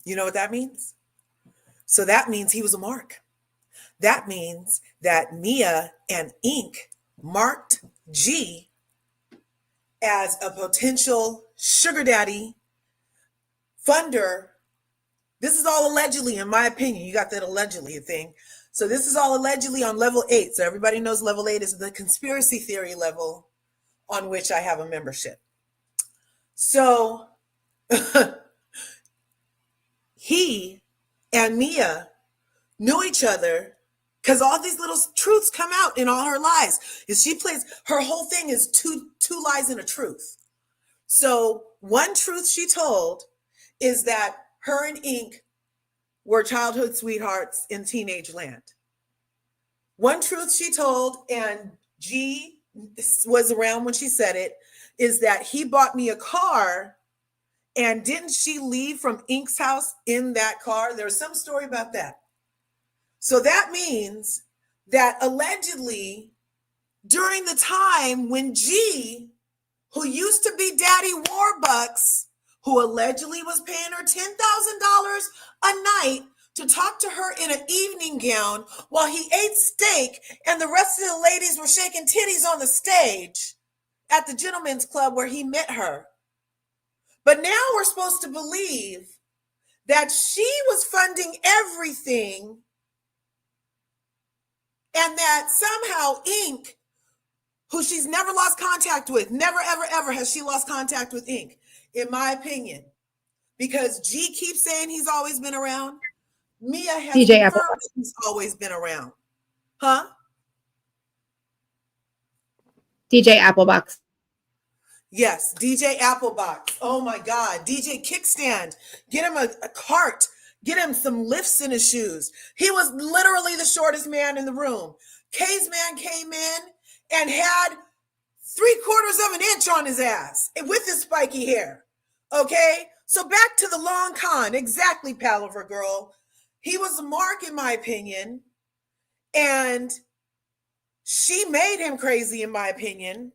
You know what that means? So that means he was a mark. That means that Mia and Ink marked G as a potential sugar daddy funder. This is all allegedly, in my opinion. You got that allegedly thing. So this is all allegedly on level 8. So everybody knows level 8 is the conspiracy theory level on which I have a membership. So he and Mia knew each other because all these little truths come out in all her lies. Is she plays, her whole thing is two lies and a truth. So one truth she told is that her and Ink were childhood sweethearts in teenage land. One truth she told, and G was around when she said it, is that he bought me a car. And didn't she leave from Ink's house in that car? There's some story about that. So that means that allegedly during the time when G, who used to be Daddy Warbucks, who allegedly was paying her $10,000 a night to talk to her in an evening gown while he ate steak and the rest of the ladies were shaking titties on the stage at the gentlemen's club where he met her. But now we're supposed to believe that she was funding everything and that somehow Ink, who she's never lost contact with, never, ever, ever has she lost contact with Ink, in my opinion, because G keeps saying he's always been around. Mia has confirmed he's always been around. Huh? DJ Applebox. Yes, DJ Applebox. Oh my God. DJ Kickstand. Get him a cart. Get him some lifts in his shoes. He was literally the shortest man in the room. K's man came in and had 3/4 of an inch on his ass with his spiky hair. Okay? So back to the long con. Exactly, Palaver girl. He was a mark in my opinion. And she made him crazy in my opinion.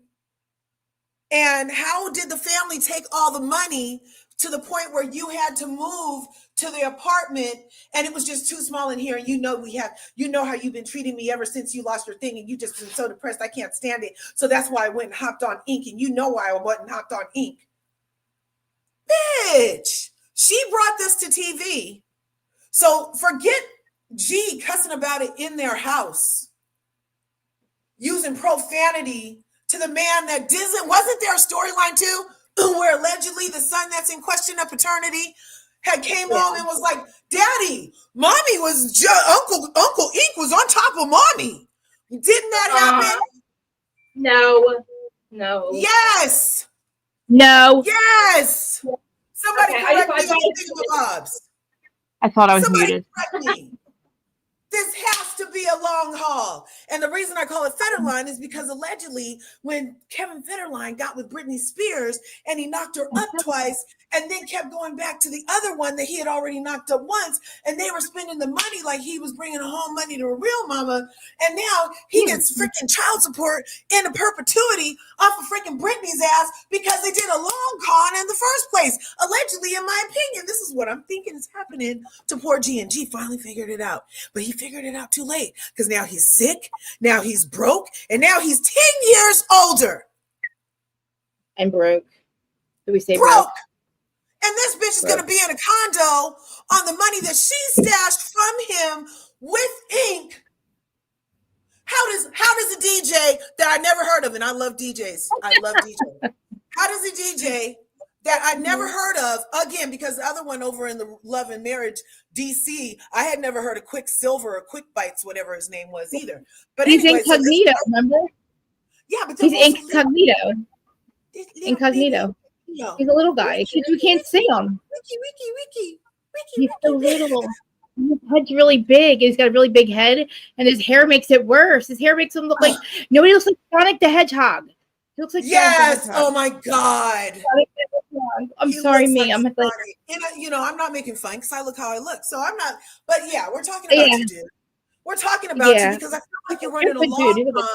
And how did the family take all the money to the point where you had to move to the apartment and it was just too small in here? And you know how you've been treating me ever since you lost your thing and you just been so depressed. I can't stand it. So that's why I went and hopped on Ink. And you know why I went and hopped on Ink. Bitch, she brought this to TV. So forget G cussing about it in their house, using profanity to the man that wasn't there a storyline too, where allegedly the son that's in question of paternity had came home and was like, Daddy, Mommy was Uncle Ink was on top of Mommy. Didn't that happen? No. Yes. No. Yes. Somebody correct me on the Bobs. I thought I was muted. Correct me. This has to be a long haul. And the reason I call it Federline is because allegedly when Kevin Federline got with Britney Spears and he knocked her up twice and then kept going back to the other one that he had already knocked up once, and they were spending the money like he was bringing home money to a real mama, and now he gets freaking child support into perpetuity off of freaking Britney's ass because they did a long con in the first place. Allegedly, in my opinion, this is what I'm thinking is happening to poor G, and G finally figured it out. But he figured it out too late because now he's sick, now he's broke, and now he's 10 years older. And broke. Did we say broke? And this bitch is going to be in a condo on the money that she stashed from him with ink. How does a DJ that I never heard of, and I love DJs, I love DJs. How does a DJ that I never heard of, again, because the other one over in the Love and Marriage DC, I had never heard of Quicksilver or Quick Bites, whatever his name was either. But he's anyway, incognito, remember? Yeah, but he's incognito. Incognito. He's a little guy. You can't see him. Wiki. He's so little. His head's really big. He's got a really big head, and his hair makes it worse. His hair makes him look like nobody looks like Sonic the Hedgehog. He looks like yes. Oh my God. I'm sorry, me. Like I'm like, and I'm not making fun because I look how I look. So I'm not. But yeah, we're talking about you, dude. We're talking about you because I feel like you're running a long run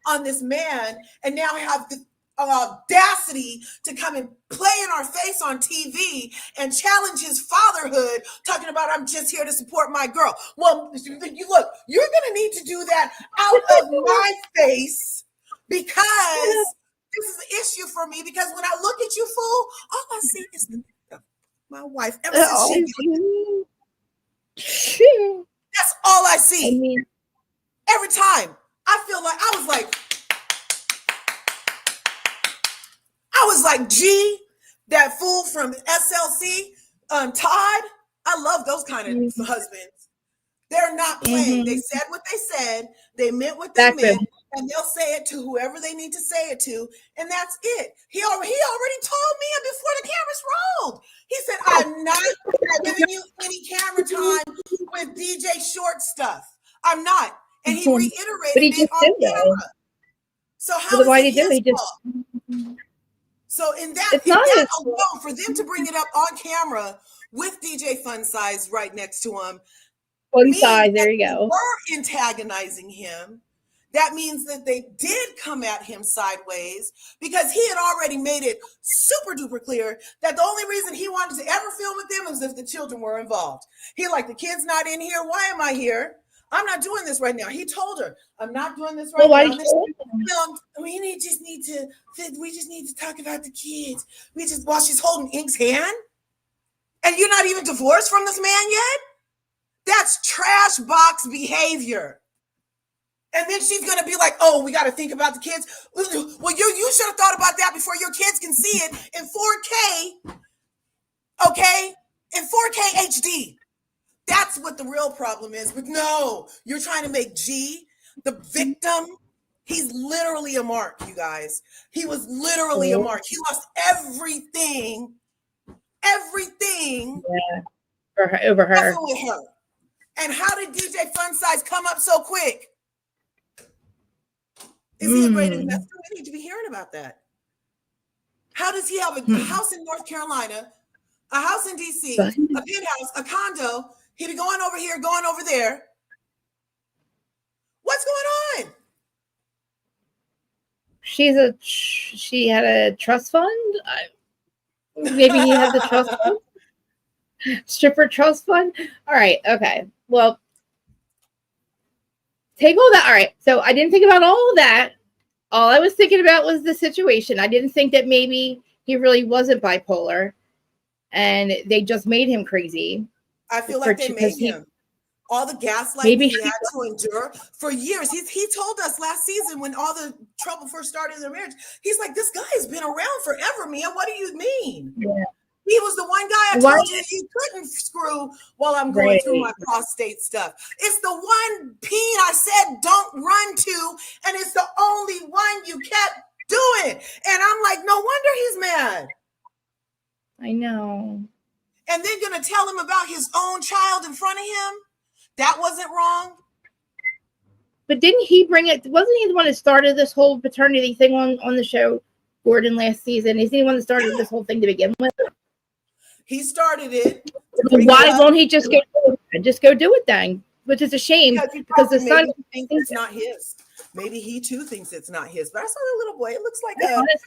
on this man, and now I have the audacity to come and play in our face on TV and challenge his fatherhood, talking about I'm just here to support my girl. Well, you look, you're gonna need to do that out of my face because this is an issue for me. Because when I look at you, fool, all I see is my wife. Ever since that's all I see. Every time I feel like I was like, G, that fool from SLC, Todd. I love those kind of husbands. They're not playing. They said what they said. They meant what they meant. And they'll say it to whoever they need to say it to. And that's it. He already told me before the cameras rolled. He said, I'm not giving you any camera time with DJ Short stuff. I'm not. And he reiterated it on camera. So how is it his fault? So in that alone, for them to bring it up on camera with DJ Fun Size right next to him, Fun Size, there you go. Were antagonizing him. That means that they did come at him sideways because he had already made it super duper clear that the only reason he wanted to ever film with them was if the children were involved. He like, the kid's not in here. Why am I here? I'm not doing this right now. He told her, I'm not doing this right now. We just need to talk about the kids. While she's holding Ink's hand. And you're not even divorced from this man yet? That's trash box behavior. And then she's going to be like, oh, we got to think about the kids. Well, you should have thought about that before your kids can see it in 4K. Okay? In 4K HD. That's what the real problem is. But no, you're trying to make G the victim. He's literally a mark, you guys. He was literally a mark. He lost everything. Over her. With her. And how did DJ Fun Size come up so quick? Is he a great investor? We need to be hearing about that. How does he have a house in North Carolina, a house in DC, a penthouse, a condo? He be going over here, going over there. What's going on? She had a trust fund. Maybe he has a trust fund. Stripper trust fund. All right. Okay. Well, take all that. All right. So I didn't think about all of that. All I was thinking about was the situation. I didn't think that maybe he really wasn't bipolar and they just made him crazy. I feel like they made him. All the gaslighting he had to endure for years. He told us last season when all the trouble first started in their marriage, he's like, this guy has been around forever, Mia. What do you mean? Yeah. He was the one guy I told you couldn't screw while I'm going through my prostate stuff. It's the one peen I said don't run to, and it's the only one you kept doing. And I'm like, no wonder he's mad. I know. And then gonna tell him about his own child in front of him. That wasn't wrong. But didn't he bring it? Wasn't he the one that started this whole paternity thing on the show, Gordon, last season? Is he the one that started this whole thing to begin with? He started it. Why won't he just go do it then? Which is a shame because the son thinks it's not his. Maybe he too thinks it's not his. But I saw the little boy. It looks like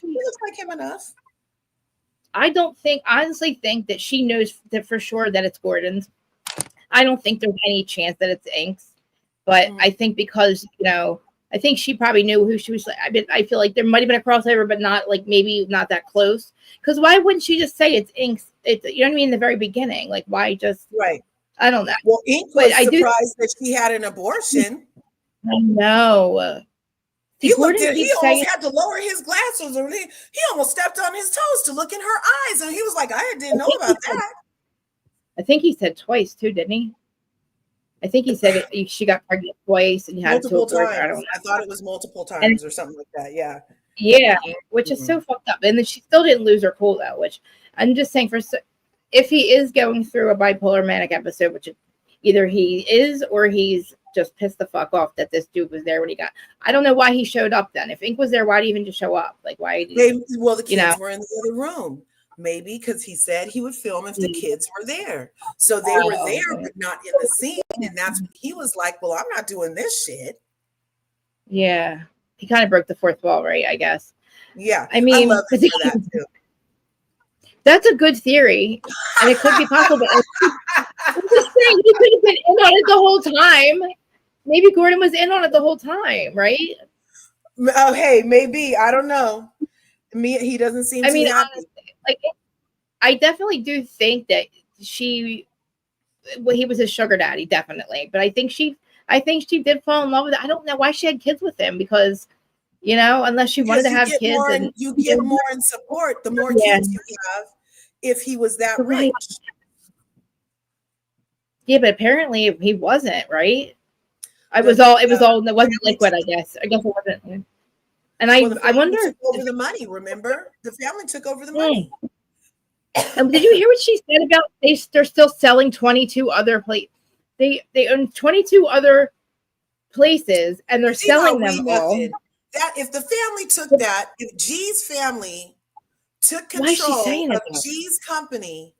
he looks like him enough. I honestly think that she knows that for sure that it's Gordon's. I don't think there's any chance that it's Ink's, but I think because I think she probably knew who she was. I feel like there might have been a crossover, but not like maybe not that close. Because why wouldn't she just say it's Ink's? It's you know what I mean in the very beginning. Like why just right? I don't know. Well, Ink was surprised that she had an abortion. I know. He almost had to lower his glasses, or he almost stepped on his toes to look in her eyes, and he was like, "I didn't know about that." I think he said twice too, didn't he? I think he said she got pregnant twice and had multiple to abort. Times. I don't know. I thought it was multiple times or something like that. Yeah. Yeah, which is so fucked up. And then she still didn't lose her cool though. Which I'm just saying, if he is going through a bipolar manic episode, which either he is or he's just pissed the fuck off that this dude was there when he got. I don't know why he showed up then. If Ink was there, why did he even just show up? Like why? The kids were in the other room. Maybe because he said he would film if the kids were there. So they were there, but not in the scene. And that's when he was like, well, I'm not doing this shit. Yeah. He kind of broke the fourth wall, right? I guess. Yeah. I mean, love it for that too. That's a good theory. And it could be possible. I'm just saying, he could have been in on it the whole time. Maybe Gordon was in on it the whole time, right? Oh, hey, maybe. I don't know. He doesn't seem too happy. Honestly, I definitely do think that he was his sugar daddy, definitely. But I think she did fall in love with it. I don't know why she had kids with him because, unless she wanted to have kids. You get more in support the more kids you have if he was that rich. Yeah, but apparently he wasn't, right? It wasn't liquid, I guess. I guess it wasn't. And I wonder took over the money, remember? The family took over the money. And did you hear what she said about they're still selling 22 other places? They own 22 other places and they're selling them all. That if the family took that, if G's family took control of G's company,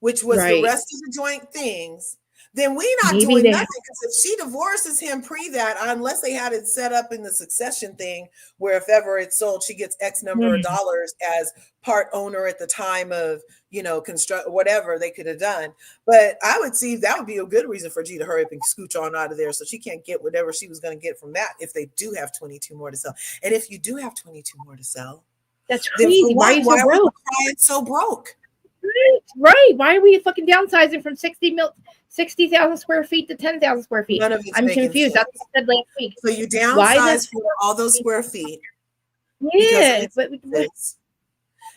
which was the rest of the joint things, then we're not doing nothing. Because if she divorces him that, unless they had it set up in the succession thing, where if ever it's sold, she gets X number of dollars as part owner at the time of, construct whatever they could have done. But I would see that would be a good reason for G to hurry up and scooch on out of there so she can't get whatever she was going to get from that if they do have 22 more to sell. And if you do have 22 more to sell, that's crazy. Why are you so broke? Right. Why are we fucking downsizing from 60,000 square feet to 10,000 square feet? I'm confused. That's what I said last week. So you downsize for all those square feet. Yeah.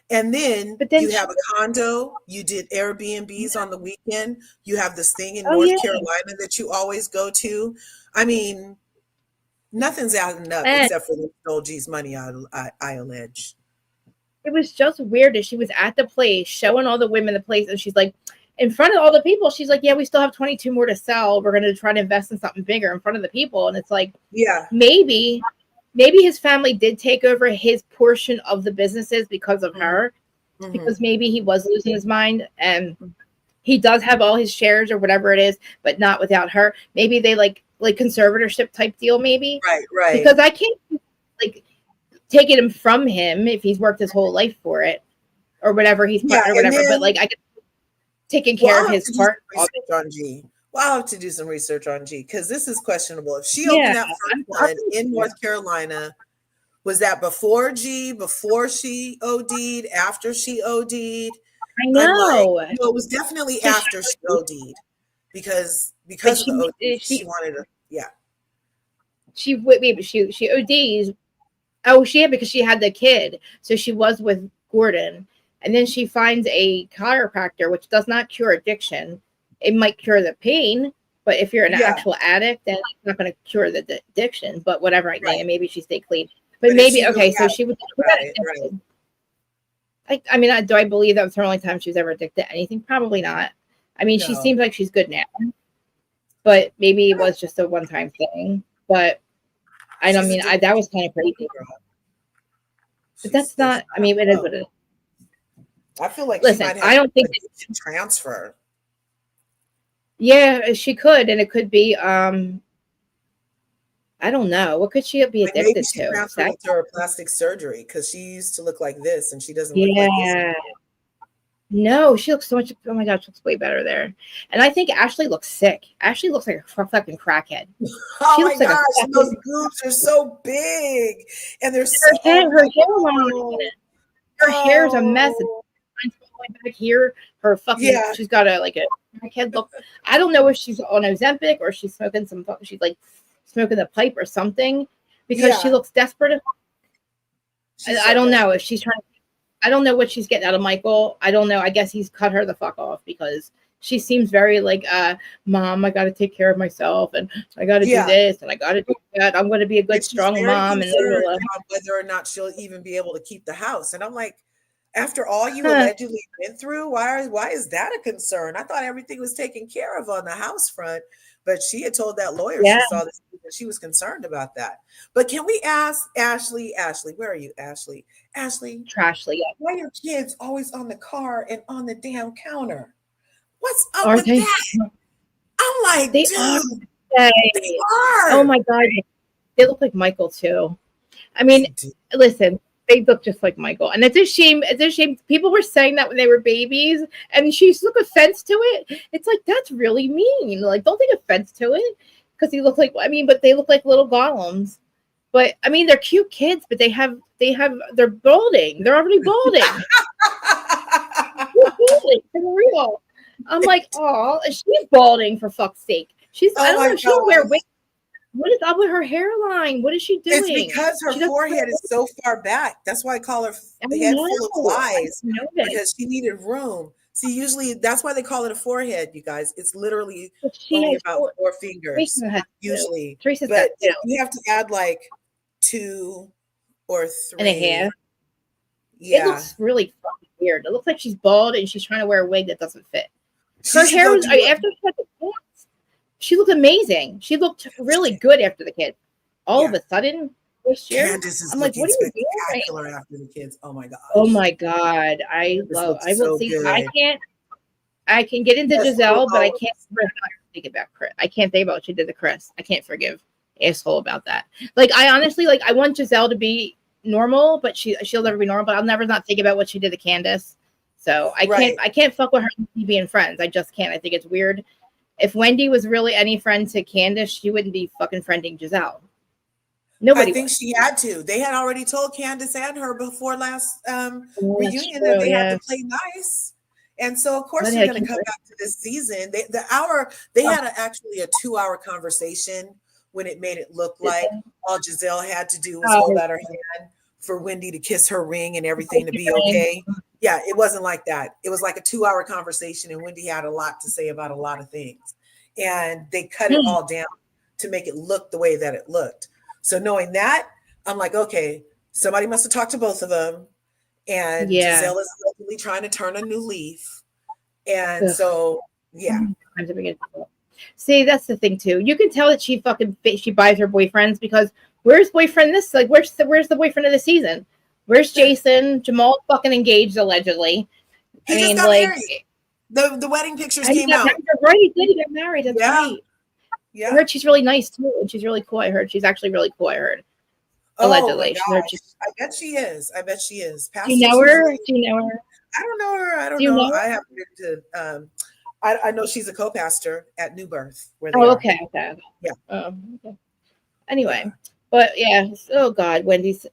And then you have a condo. You did Airbnbs on the weekend. You have this thing in North Carolina that you always go to. I mean, nothing's adding up except for the old G's money, I allege. It was just weird that she was at the place showing all the women the place, and she's like, in front of all the people, she's like, yeah, we still have 22 more to sell. We're going to try to invest in something bigger in front of the people. And it's like, maybe his family did take over his portion of the businesses because of her, because maybe he was losing his mind and he does have all his shares or whatever it is, but not without her. Maybe they like conservatorship type deal, maybe. Right. Because I can't taking him from him if he's worked his whole life for it or whatever he's or whatever. But I could taking care of his part on G. Well, I'll have to do some research on G because this is questionable. If she opened that first one in North Carolina, was that before G, before she OD'd, after she OD'd? I know. No, it was definitely after she OD'd because of the OD. She wanted to, She ODs. Oh, because she had the kid. So she was with Gordon. And then she finds a chiropractor, which does not cure addiction. It might cure the pain, but if you're an actual addict, then it's not going to cure the addiction. But whatever, maybe she stayed clean. But maybe, so she was. I mean, do I believe that was her only time she was ever addicted to anything? Probably not. I mean, she seems like she's good now. But maybe it was just a one-time thing. But I don't She's a mean, that was kind of crazy. girl. But that's not, I mean, it is what it is. I feel like Listen, she might have I don't think addiction transfer. Yeah, she could, and it could be I don't know. What could she be Like maybe addicted she to? transferred Sex? it to her plastic surgery because she used to look like this and she doesn't look like this. Yeah. No, she looks so much. Oh my God, she looks way better there. And I think Ashley looks sick. Ashley looks like a fucking crackhead. Oh She my looks like gosh, a and those boobs are so big and they're so her hairline. Her hair's a mess. oh. It's going back here. Her fucking Yeah. she's got a crackhead look. I don't know if she's on Ozempic or she's smoking some. She's like smoking the pipe or something because she looks desperate. I don't know if she's trying. I don't know what she's getting out of Michael. I don't know. I guess he's cut her the fuck off because she seems very like, Mom, I got to take care of myself and I got to do this and I got to do that. I'm going to be a good, strong mom. And whether or not she'll even be able to keep the house. And I'm like, after all you allegedly went through, why is that a concern? I thought everything was taken care of on the house front. But she had told that lawyer she saw this and she was concerned about that. But can we ask Ashley, where are you, Ashley? Trashley, why are your kids always on the car and on the damn counter? What's up with that? I'm like, they dude, they are. Oh my God. They look like Michael too. I mean, listen, they look just like Michael. And it's a shame. It's a shame. People were saying that when they were babies and she took offense to it. It's like, that's really mean. Like, don't take offense to it. Because he looked like, I mean, but they look like little golems. But I mean, they're cute kids, but they're balding. They're already balding. They're balding for real. I'm like, oh, she's balding for fuck's sake. I don't know. She don't wear wigs. What is up with her hairline? What is she doing? It's because her forehead is so far back. That's why I call her the head full of flies. Because she needed room. See, usually that's why they call it a forehead, you guys. It's literally only about 4 fingers usually. But you have to add like 2 or 3 and a half. Yeah, it looks really fucking weird. It looks like she's bald and she's trying to wear a wig that doesn't fit. Her hair was after she had the kids. She looked amazing. She looked really good after the kids. All of a sudden, this year, Candace is looking spectacular after the kids. Oh my god. Oh my god. I will see. Good. I can get into Giselle, but I can't think about Chris. I can't think about what she did to Chris. I can't forgive asshole about that. Like, I honestly, like, I want Giselle to be normal, but she'll never be normal. But I'll never not think about what she did to Candace. So I can't fuck with her being friends. I just can't. I think it's weird. If Wendy was really any friend to Candace, she wouldn't be fucking friending Giselle. Nobody. I think she had to. They had already told Candace and her before last reunion that they had to play nice. And so, of course, they're going to come back to this season. They had actually a 2-hour conversation when it made it look like all Giselle had to do was hold out her hand for Wendy to kiss her ring and everything to be okay. Yeah, it wasn't like that. It was like a 2-hour conversation, and Wendy had a lot to say about a lot of things. And they cut it all down to make it look the way that it looked. So knowing that, I'm like, okay, somebody must have talked to both of them. And Giselle is literally trying to turn a new leaf. And so, yeah. See, that's the thing too. You can tell that she buys her boyfriends because where's boyfriend this? Like, where's the boyfriend of the season? Where's Jason? Jamal fucking engaged allegedly. He just got married. The wedding pictures came out. Right, he did get married. That's right. Yeah. I heard she's really nice too, and she's really cool. I heard she's actually really cool. I heard. Allegedly. I bet she is. Do you know her? I don't know her. I don't know. I happen to I know she's a co-pastor at New Birth. Where they are. Okay. Yeah. Okay. Anyway, but yeah. Oh God, Wendy's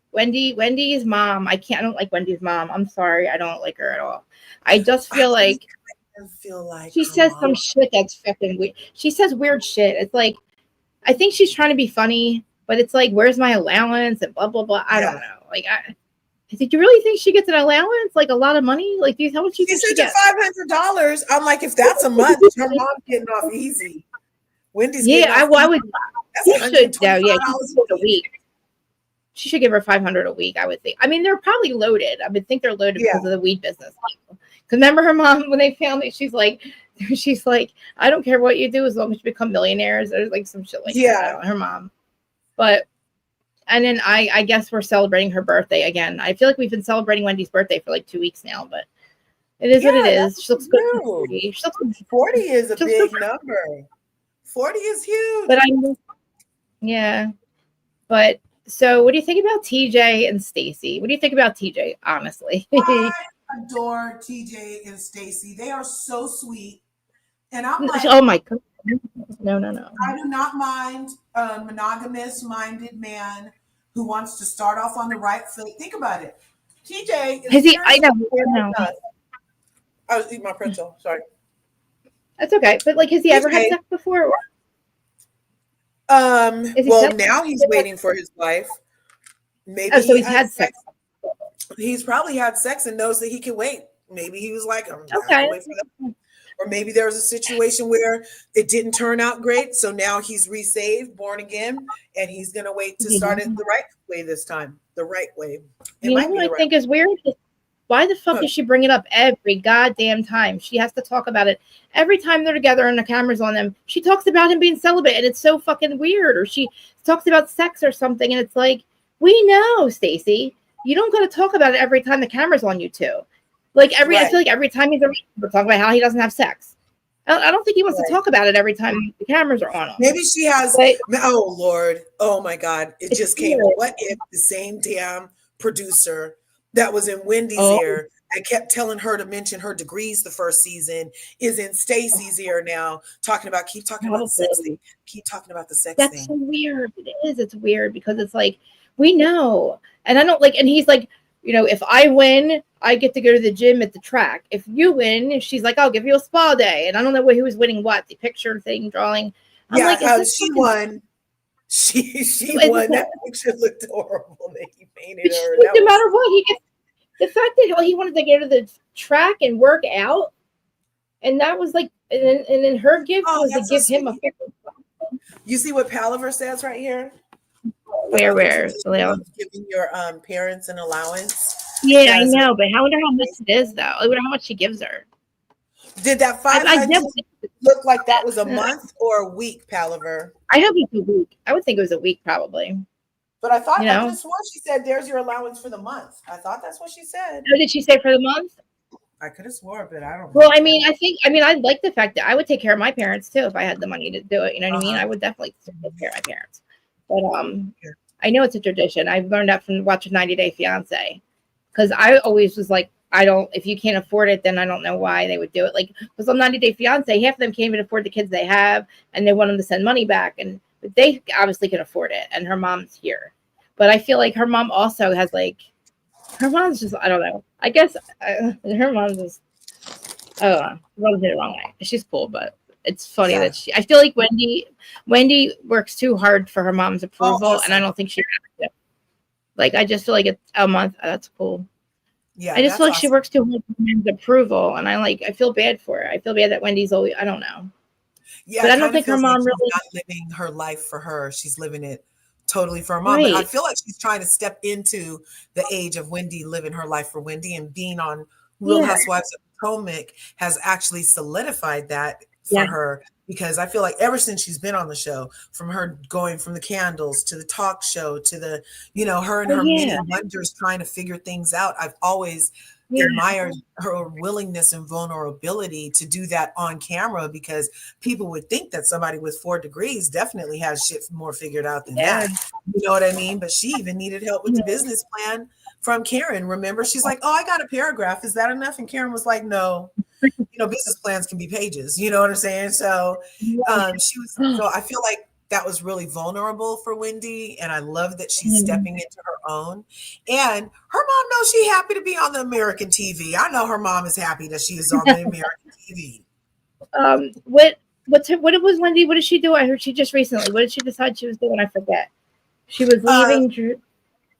mom. I don't like Wendy's mom. I'm sorry. I don't like her at all. I just feel like she says some shit that's fucking weird. She says weird shit. It's like, I think she's trying to be funny, but it's like, where's my allowance and blah blah blah. I don't know. Like, did you really think she gets an allowance? Like a lot of money? Like, do you tell what she gets? She said $500. I'm like, if that's a month, her mom's getting off easy. Wendy's I would. She should. Yeah, a week. She should give her $500 a week. I would think. I mean, they're probably loaded. I would think they're loaded because of the weed business. Because remember, her mom when they found it, she's like, I don't care what you do as long as you become millionaires. There's like some shit like that. Her mom. But and then I guess we're celebrating her birthday again. I feel like we've been celebrating Wendy's birthday for like 2 weeks now, but it is what it is. She looks good. She looks 40 is a big number. 40 is huge. But yeah. But so what do you think about TJ and Stacy? What do you think about TJ, honestly? I adore TJ and Stacy. They are so sweet. And I'm like, oh my God. No. I do not mind a monogamous-minded man who wants to start off on the right foot. Think about it. TJ is I know. I was eating my pretzel. Sorry. That's okay. But like, has he ever had sex before? Well, now he's waiting for his wife. Maybe so he's had sex. He's probably had sex and knows that he can wait. Maybe he was like, I'm okay. wait for that. Or maybe there was a situation where it didn't turn out great. So now he's resaved, born again, and he's going to wait to start it the right way this time. The right way. You know what I think is weird? Why the fuck does she bring it up every goddamn time? She has to talk about it. Every time they're together and the camera's on them, she talks about him being celibate, and it's so fucking weird. Or she talks about sex or something, and it's like, we know, Stacy. You don't got to talk about it every time the camera's on you too. Like I feel like every time he's around, we're talking about how he doesn't have sex. I don't think he wants to talk about it every time the cameras are on him. Maybe she has. Oh Lord! Oh my God! It just came. What if the same damn producer that was in Wendy's ear and kept telling her to mention her degrees the first season is in Stacy's ear now, keep talking about the sex thing. Keep talking about the sex thing. That's so weird. It is. It's weird because it's like, we know. And I don't like, and he's like, you know, if I win, I get to go to the gym at the track. If you win, she's like, I'll give you a spa day. And I don't know who was winning what, the picture thing, drawing. I'm like, she won. She won. That picture looked horrible that he painted her. No matter what, he gets the fact that he wanted to go to the track and work out. And that was like, and then her gift was to give him a picture. You see what Palaver says right here? Where? Giving your parents an allowance. Yeah, I know, but I wonder how much it is, though. I wonder how much she gives her. Did that 500 look like that was a month or a week, Palaver? I hope it's a week. I would think it was a week, probably. But I thought I just swore she said, "There's your allowance for the month." I thought that's what she said. Oh, did she say for the month? I could have swore, but I don't know. Well, I mean, I like the fact that I would take care of my parents too if I had the money to do it. You know what I mean? I would definitely take care of my parents. But I know it's a tradition. I've learned that from watching 90 Day Fiance, because I always was like, if you can't afford it, then I don't know why they would do it. Like, because on 90 Day Fiance, half of them can't even afford the kids they have, and they want them to send money back, but they obviously can afford it, and her mom's here. But I feel like her mom also has her mom's just, I don't know. I guess her mom's just, I don't know, runs it the wrong way. She's cool, but it's funny that I feel like Wendy works too hard for her mom's approval, and I don't think she has to. Like, I just feel like it's a month. That's cool. Yeah, I just feel like she works too hard for her mom's approval, and I feel bad for her. I feel bad that Wendy's always, I don't know. Yeah, but I don't think her mom really not living her life for her. She's living it totally for her mom. Right. But I feel like she's trying to step into the age of Wendy living her life for Wendy, and being on Real Housewives of Potomac has actually solidified that for her, because I feel like ever since she's been on the show, from her going from the candles to the talk show to the, her and her many wonders trying to figure things out, I've always admired her willingness and vulnerability to do that on camera, because people would think that somebody with 4 degrees definitely has shit more figured out than that. You know what I mean? But she even needed help with the business plan from Karen. Remember, she's like, "Oh, I got a paragraph. Is that enough?" And Karen was like, "No, business plans can be pages." You know what I'm saying? So she was. So I feel like that was really vulnerable for Wendy, and I love that she's stepping into her own. And her mom knows she's happy to be on the American TV. I know her mom is happy that she is on the American TV. What was Wendy? What did she do? I heard she just recently. What did she decide she was doing? I forget. She was leaving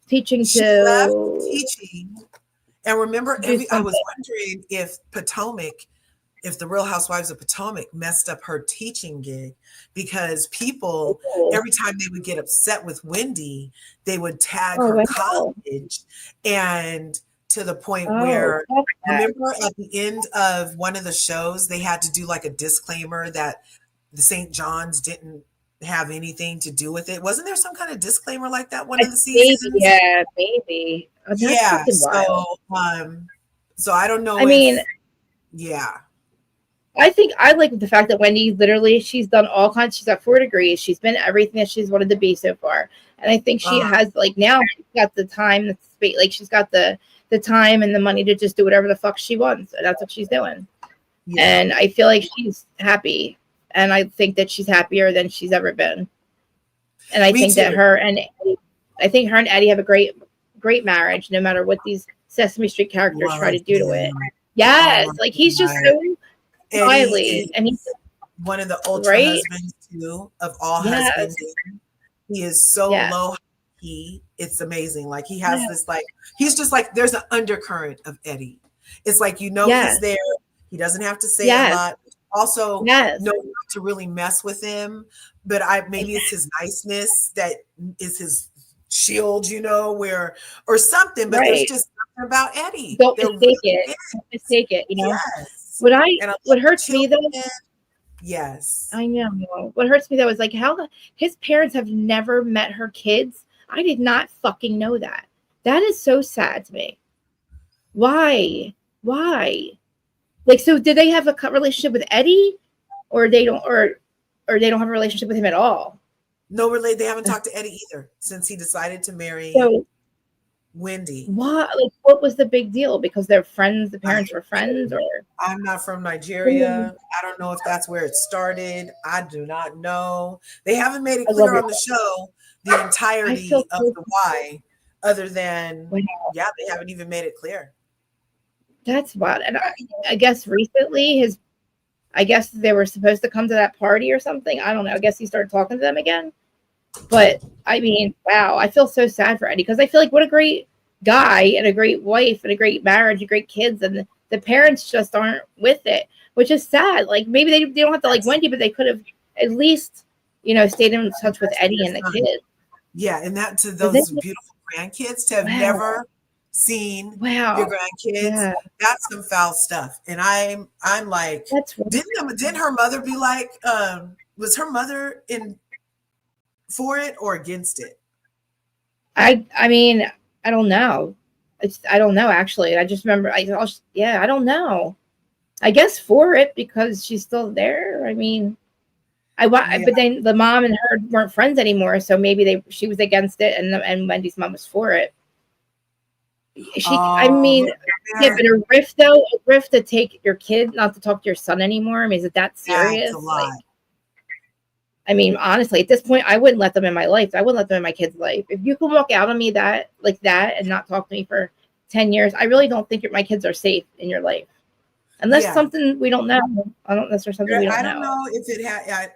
teaching she to left teaching. And remember, I was wondering if the Real Housewives of Potomac messed up her teaching gig, because people, every time they would get upset with Wendy, they would tag her college, and to the point where, remember at the end of one of the shows, they had to do like a disclaimer that the St. John's didn't have anything to do with it. Wasn't there some kind of disclaimer like that one of the Maybe, seasons? yeah, maybe. Oh, that's Yeah. fucking wild. So I don't I know if, mean, yeah. I think I like the fact that Wendy literally she's done all kinds. She's got 4 degrees. She's been everything that she's wanted to be so far, and I think she Uh, has like now she's got the time, the space, like she's got the time and the money to just do whatever the fuck she wants, and that's what she's doing. yeah. And I feel like she's happy, and I think that she's happier than she's ever been. And I Me think that too. I think her and Eddie have a great marriage, no matter what these Sesame Street characters try Love to do to it. him. Oh Yes, my like he's just God. so Eddie smiley, and he's is one of the ultra right. husbands too of all Yes, husbands. He is so yeah, low key. It's amazing. Like he has yeah, this like he's just like there's an undercurrent of Eddie. It's like he's yes, there. He doesn't have to say a yes, lot. Also yes, know not to really mess with him. But maybe it's his niceness that is his shield, where or something. But there's right. just something about Eddie. Don't There mistake really it. is. Don't mistake it. Yes. And I What love the hurts me though. children. Yes. I know. What hurts me though is like how his parents have never met her kids. I did not fucking know that. That is so sad to me. Why? Why? Like, so did they have a relationship with Eddie, or they don't, or they don't have a relationship with him at all? No, they haven't talked to Eddie either since he decided to marry So Wendy. what? Like, what was the big deal? Because they're friends. The parents were friends, or I'm not from Nigeria. I don't know if that's where it started. I do not know. They haven't made it I love clear it. on the show the I feel entirety of so. the why, other than, Wow, yeah, they haven't even made it clear. that's wild. And I guess recently I guess they were supposed to come to that party or something. I don't know. I guess he started talking to them again. But I mean, wow, I feel so sad for Eddie because I feel like what a great guy and a great wife and a great marriage and great kids, and the parents just aren't with it, which is sad. Like maybe they don't have to like Wendy, but they could have at least stayed in touch with Eddie and the kids. Yeah, and that to But they, those beautiful grandkids to have wow, never seen your wow, grandkids, yeah, that's some foul stuff. And I'm like, that's didn't her mother be like, was her mother in for it or against it? I mean I don't know. I don't know actually. I just remember I don't know. I guess for it because she's still there. I mean. Yeah. But then the mom and her weren't friends anymore, so maybe she was against it, and Wendy's mom was for it. I Oh, mean, look at yeah, there. but a rift to take your kid, not to talk to your son anymore. I mean, is it that That's serious? a Like, lot. I mean, honestly, at this point, I wouldn't let them in my life. I wouldn't let them in my kid's life. If you can walk out on me that and not talk to me for 10 years, I really don't think my kids are safe in your life, unless Yeah. something we don't know. Unless there's something we don't I don't know. know if it had.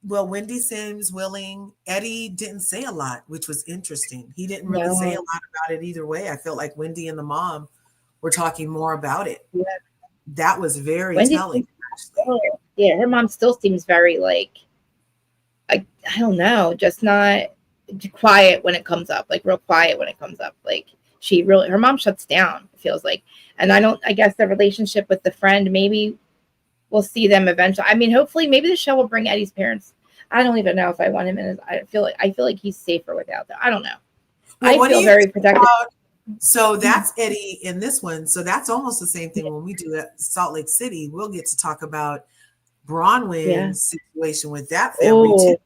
Well, Wendy seems willing. Eddie didn't say a lot, which was interesting. He didn't really say a No. lot about it either way. I felt like Wendy and the mom were talking more about it. Yeah. That was very Wendy telling. yeah, her mom still seems very like I don't know, just not quiet when it comes up, like real quiet when it comes up. Like her mom shuts down, it feels like. And I guess the relationship with the friend, maybe we'll see them eventually. I mean, hopefully maybe the show will bring Eddie's parents. I don't even know if I want him in his, I feel like he's safer without them. I don't know. Well, I what do feel you very think protected. about? So that's Eddie in this one. So that's almost the same thing when we do at Salt Lake City. We'll get to talk about Yeah. Bronwyn's situation with that family Oh, too.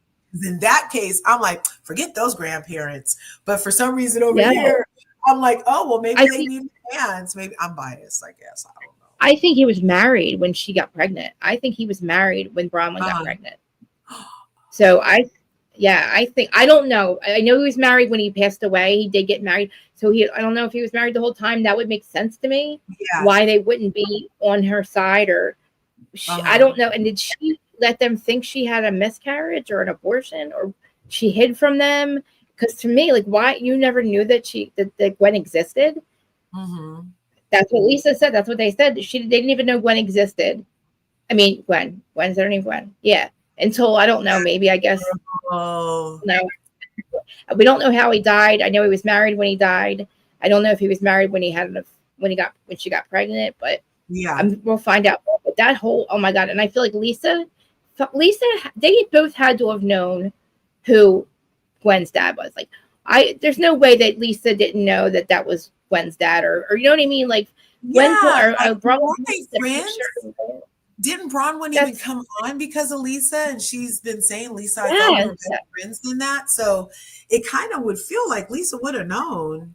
In that case, I'm like, forget those grandparents. But for some reason over yeah. here, I'm like, oh, well, maybe I they think need hands. Maybe I'm biased, I guess. I don't know. I think he was married when she got pregnant. I think he was married when Bronwyn got pregnant. So I think I don't know. I know he was married when he passed away. He did get married. So I don't know if he was married the whole time. That would make sense to me. Yeah. Why they wouldn't be on her side or I don't know. And did she let them think she had a miscarriage or an abortion or she hid from them? Because to me, like, why you never knew that that Gwen existed? Mm-hmm. That's what Lisa said. That's what they said. They didn't even know Gwen existed. I mean, Gwen's her name, Gwen. Yeah. Until I don't know, maybe I guess. Oh. No, we don't know how he died. I know he was married when he died. I don't know if he was married when when she got pregnant, but Yeah. we'll find out. But that whole, oh my God. And I feel like Lisa Lisa, they both had to have known who Gwen's dad was. Like, there's no way that Lisa didn't know that that was Gwen's dad, or you know what I mean? Like, Gwen told, Yeah, like, Bronwyn weren't they the friends? picture. Didn't Bronwyn even That's come on because of Lisa? And she's been saying, Lisa, I thought we were yes. better friends than that. So it kind of would feel like Lisa would have known.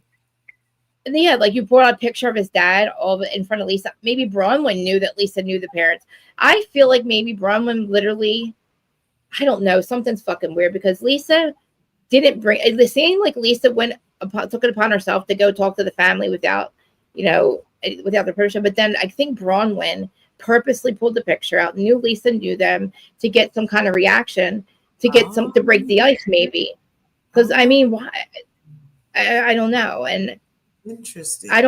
And yeah, like you brought a picture of his dad all in front of Lisa. Maybe Bronwyn knew that Lisa knew the parents. I feel like maybe Bronwyn literally, I don't know, something's fucking weird because Lisa didn't bring it seemed like Lisa took it upon herself to go talk to the family without, without the permission. But then I think Bronwyn purposely pulled the picture out, knew Lisa knew them to get some kind of reaction, to get some to break the ice, maybe. Because I mean, why? I don't know. And Interesting. I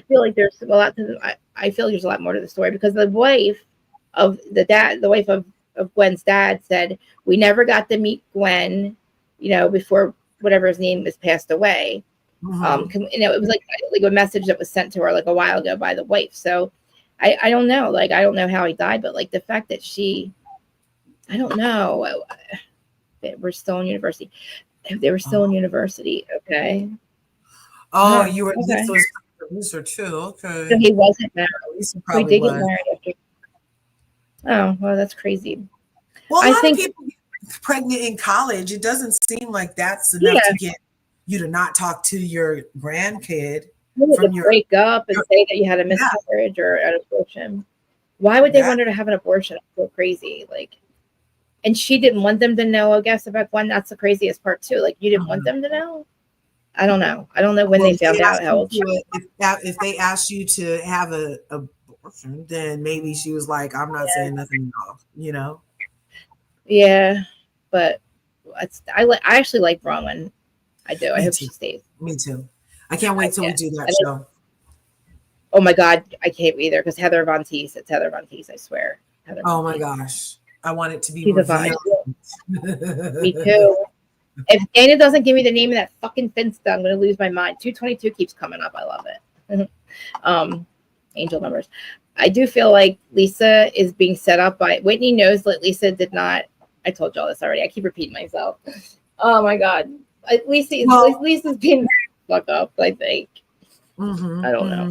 feel like there's a lot to I feel there's a lot more to the story because the wife of Gwen's dad said we never got to meet Gwen, before whatever his name was passed away. It was like a message that was sent to her like a while ago by the wife. So I don't know. Like, I don't know how he died, but like the fact that I don't know. We're still in university. They were still in university. Okay. Oh, Huh. you were, Okay. this was producer too. Okay. So he wasn't married. Lisa So he probably did get was. married after. Oh, well, that's crazy. Well, a I lot think, of people get pregnant in college. It doesn't seem like that's enough yeah, to get you to not talk to your grandkid to from break up and say that you had a yeah, miscarriage or an abortion. Why would they yeah. want her to have an abortion? It's so crazy. Like, and she didn't want them to know, I guess, about Gwen. That's the craziest part too. Like, you didn't want them to know. I don't know. I don't know when Well, they found out how old she was. if they asked you to have a abortion, then maybe she was like, I'm not saying nothing at all, Yeah, but I actually like Bronwyn. I do. I Me hope too. she stays. Me too. I can't wait till we do that show. Oh my God, I can't either because Heather Von Teese. It's Heather Von Teese. I swear. Heather Oh Von my Teese. gosh. I want it to be She's a revealed. Me too. If Dana doesn't give me the name of that fucking Finsta, I'm going to lose my mind. 222 keeps coming up. I love it. Angel numbers. I do feel like Lisa is being set up by Whitney knows that Lisa did not. I told y'all this already. I keep repeating myself. Oh my God. Lisa's being fucked up, I think. I don't know.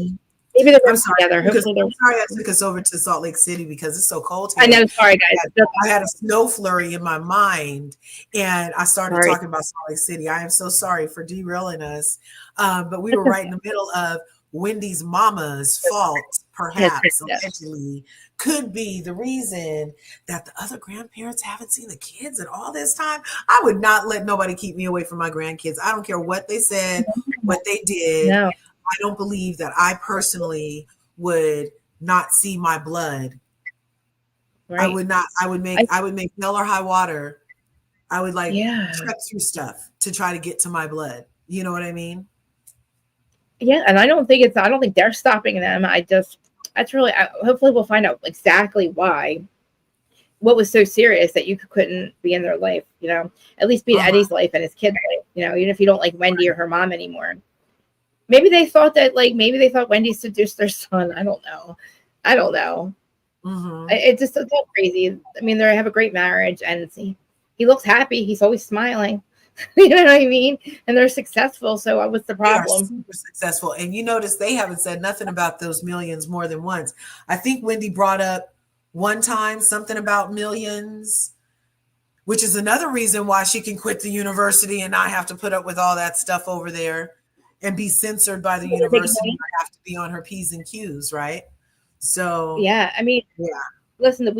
Maybe they're together. Hopefully I'm sorry I took us over to Salt Lake City because it's so cold here. I know. Sorry, guys. I had a snow flurry in my mind, and I started talking about Salt Lake City. I am so sorry for derailing us, but we were right in the middle of Wendy's mama's fault, perhaps allegedly, could be the reason that the other grandparents haven't seen the kids in all this time. I would not let nobody keep me away from my grandkids. I don't care what they said, what they did. No. I don't believe that I personally would not see my blood. Right. I would not. I would make hell or high water. I would trek through stuff to try to get to my blood. You know what I mean? Yeah, and I don't think they're stopping them. Hopefully we'll find out exactly why. What was so serious that you couldn't be in their life, at least be in Eddie's life and his kid's life, even if you don't like Wendy or her mom anymore. Maybe they thought Wendy seduced their son. I don't know. It's so crazy. I mean, they have a great marriage and he looks happy. He's always smiling. You know what I mean? And they're successful. So what's the problem? They are super successful. And you notice they haven't said nothing about those millions more than once. I think Wendy brought up one time something about millions, which is another reason why she can quit the university and not have to put up with all that stuff over there and be censored by the university. Have to be on her P's and Q's, right? So yeah, I mean, listen, the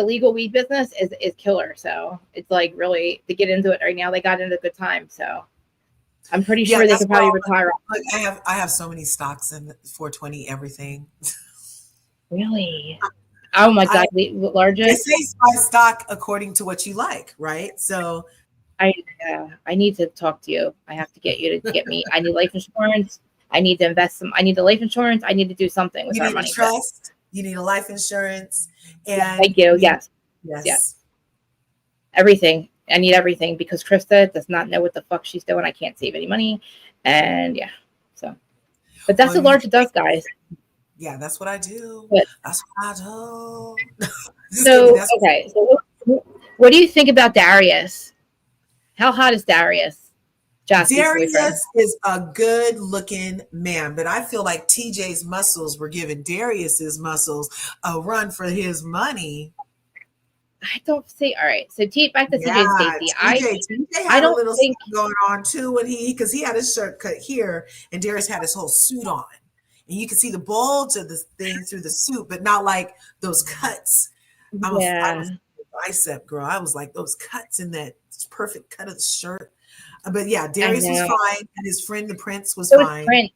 legal weed business is killer. So it's like really to get into it right now. They got into a good time. So I'm pretty sure they could probably retire. Look, I have so many stocks in 420 everything. Really? Oh my God, largest. They say buy stock according to what you like, right? So I need to talk to you. I have to get you to get me. I need life insurance. I need to invest I need the life insurance. I need to do something with our money. You need a trust. You need a life insurance. And thank you. Yes. Everything. I need everything because Krista does not know what the fuck she's doing. I can't save any money. And but that's what Large does, guys. Yeah, that's what I do. That's what I do. So What do you think about Darius? How hot is Darius? Jassi's boyfriend. Darius is a good looking man, but I feel like TJ's muscles were giving Darius's muscles a run for his money. I don't see. All right, so back to TJ and Stacy. TJ had a little thing going on too when because he had his shirt cut here, and Darius had his whole suit on, and you can see the bulge of this thing through the suit, but not like those cuts. I was a bicep girl. I was like those cuts in that perfect cut of the shirt. But yeah, Darius was fine, and his friend the Prince was fine. Prince.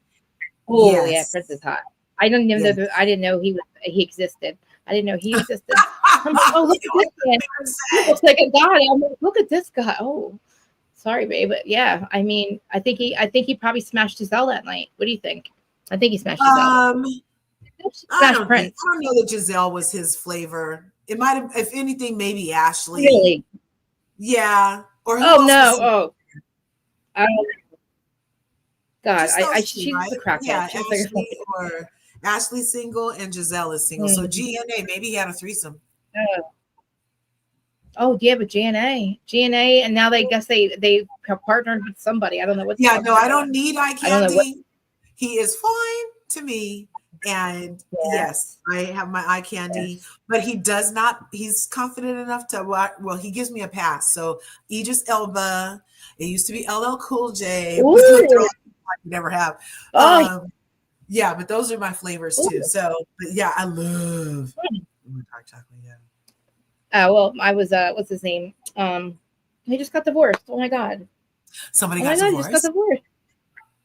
Oh yeah, Prince is hot. I didn't even know. I didn't know he existed. I didn't know he existed. I'm like, oh, look at this man. He looks like a god. I'm like, look at this guy. Oh, sorry, babe, but yeah. I mean, I think he probably smashed Giselle that night. What do you think? I think he smashed Giselle. I don't know that Giselle was his flavor. It might have, if anything, maybe Ashley. Really? Yeah. Or God, she's a crackhead. Yeah, Ashley's single and Giselle is single. So GNA, maybe he had a threesome. Oh yeah, but GNA, and now they partnered with somebody. I don't know what. Yeah, no, I don't need eye candy. He is fine to me, and yes, I have my eye candy. But he does not. He's confident enough to. Well, he gives me a pass. So Idris Elba. It used to be LL Cool J. I never have. Yeah, but those are my flavors too. So, but yeah, I love dark chocolate. Yeah. Well, I was what's his name? He just got divorced. Oh my god. Somebody got divorced. He just got divorced.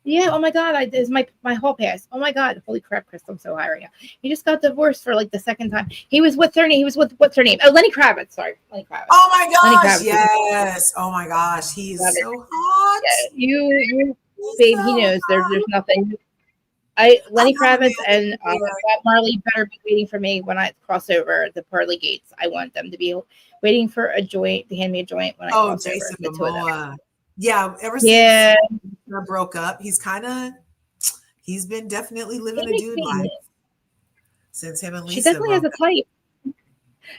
Yeah. Oh my god. This is my hall pass. Oh my god. Holy crap, Chris! I'm so high right now. He just got divorced for like the second time. He was with her. He was with what's her name? Oh, Lenny Kravitz. Sorry, Lenny Kravitz. Oh my gosh. Yes. Oh my gosh. He is so hot. Yeah, you babe. He knows there's nothing. Lenny Kravitz and Bob Marley better be waiting for me when I cross over the pearly gates. I want them to be waiting for a joint to hand me a joint when I cross Jason over. Momoa. Yeah, ever since he broke up, he's been definitely living a dude life since him and Lisa. She definitely has a type.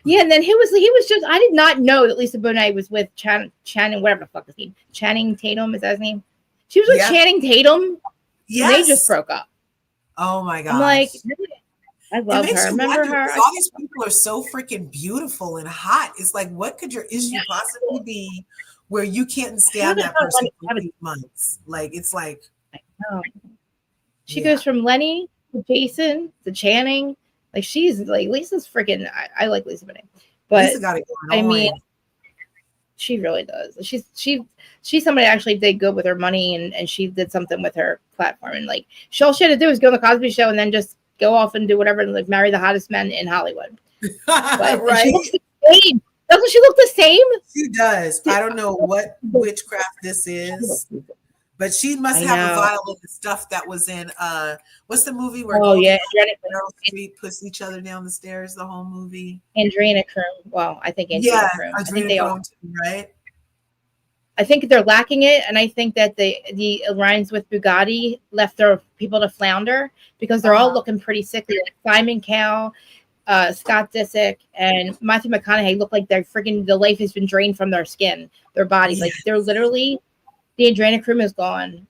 Yeah, and then he was just. I did not know that Lisa Bonet was with Channing, whatever the fuck his name, Channing Tatum is that his name? She was with Channing Tatum. Yes, and they just broke up. Oh my god! I'm like, I love her. Remember her? All these people are so freaking beautiful and hot. It's like, what could your issue possibly be where you can't stand that person for 8 months? Like, it's like, I know. She goes from Lenny to Jason to Channing. Like, she's like, Lisa's freaking. I like Lisa Bonet, but Lisa got it going on. I mean, she really does. She's somebody that actually did good with her money, and she did something with her platform. And like, all she had to do was go on the Cosby Show and then just go off and do whatever and like marry the hottest men in Hollywood. But, right? She looks the same. Doesn't she look the same? She does. I don't know what witchcraft this is, but she must have a vial of the stuff that was in what's the movie where Meryl Streep puts each other down the stairs? The whole movie. Adrenochrome. Well, I think Adrenochrome. I think they all right. I think they're lacking it, and I think that the alliance with Bugatti left their people to flounder because they're all looking pretty sickly. Like Simon Cowell, Scott Disick, and Matthew McConaughey look like they're freaking the life has been drained from their skin, their bodies. Like they're literally the adrenochrome is gone.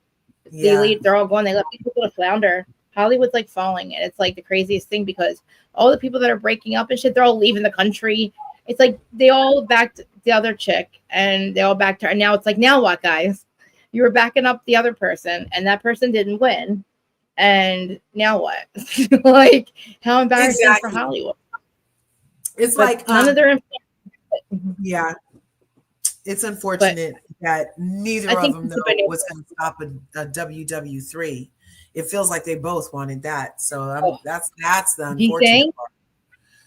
They're all gone. They left people to flounder. Hollywood's like falling, and it's like the craziest thing because all the people that are breaking up and shit, they're all leaving the country. It's like they all backed the other chick and they all backed her. And now it's like, now what, guys? You were backing up the other person and that person didn't win. And now what? Like, how embarrassing for Hollywood. It's like none of their. Yeah. It's unfortunate that neither of them was going to stop a WW3. It feels like they both wanted that. So that's the unfortunate part.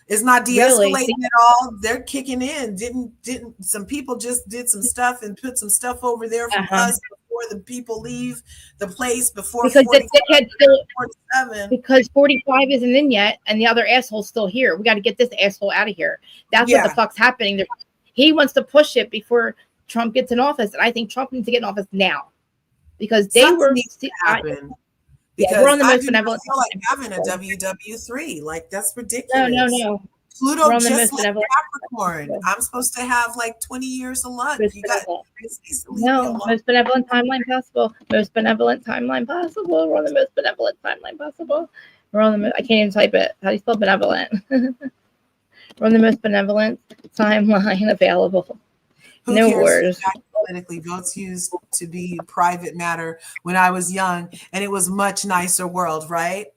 It's not de-escalating at all. They're kicking in. Didn't some people just did some stuff and put some stuff over there from us before the people leave the place before because 47. Because 45 isn't in yet and the other asshole's still here. We got to get this asshole out of here. That's what the fuck's happening. He wants to push it before Trump gets in office, and I think Trump needs to get in office now because Something needs to happen. Because we're on the most benevolent. I feel like having a WW3, like that's ridiculous. No. Pluto We're on the just most left benevolent. Capricorn. I'm supposed to have like 20 years of luck. Most You got benevolent. please leave me No, alone. most benevolent timeline possible. Most benevolent timeline possible. We're on the most benevolent timeline possible. We're on the. I can't even type it. How do you spell benevolent? We're on the most benevolent timeline available. Who No cares? words. Politically, votes used to be private matter when I was young, and it was much nicer world, right?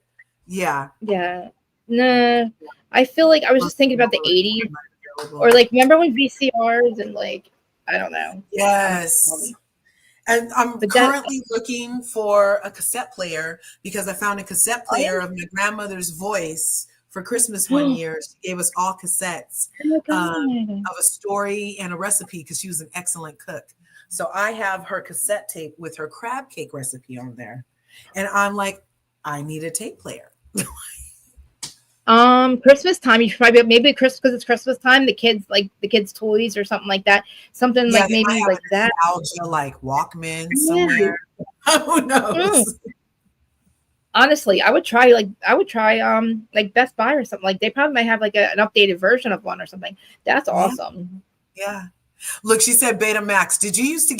Yeah. Yeah. Nah. I feel like I was just thinking about the 80s. Or like, remember when VCRs and like, I don't know. Yes. And I'm But currently looking for a cassette player because I found a cassette player of my grandmother's voice for Christmas one year. She gave us all cassettes of a story and a recipe because she was an excellent cook. So I have her cassette tape with her crab cake recipe on there. And I'm like, I need a tape player. Christmas time, you should probably maybe Christmas because it's Christmas time, the kids' toys or something like that. Something Yeah, like they might maybe have like a that. nostalgia like Walkman somewhere. Who knows? Honestly, I would try like Best Buy or something. Like they probably might have like an updated version of one or something. That's awesome. Yeah. Look, she said Betamax. Did you used to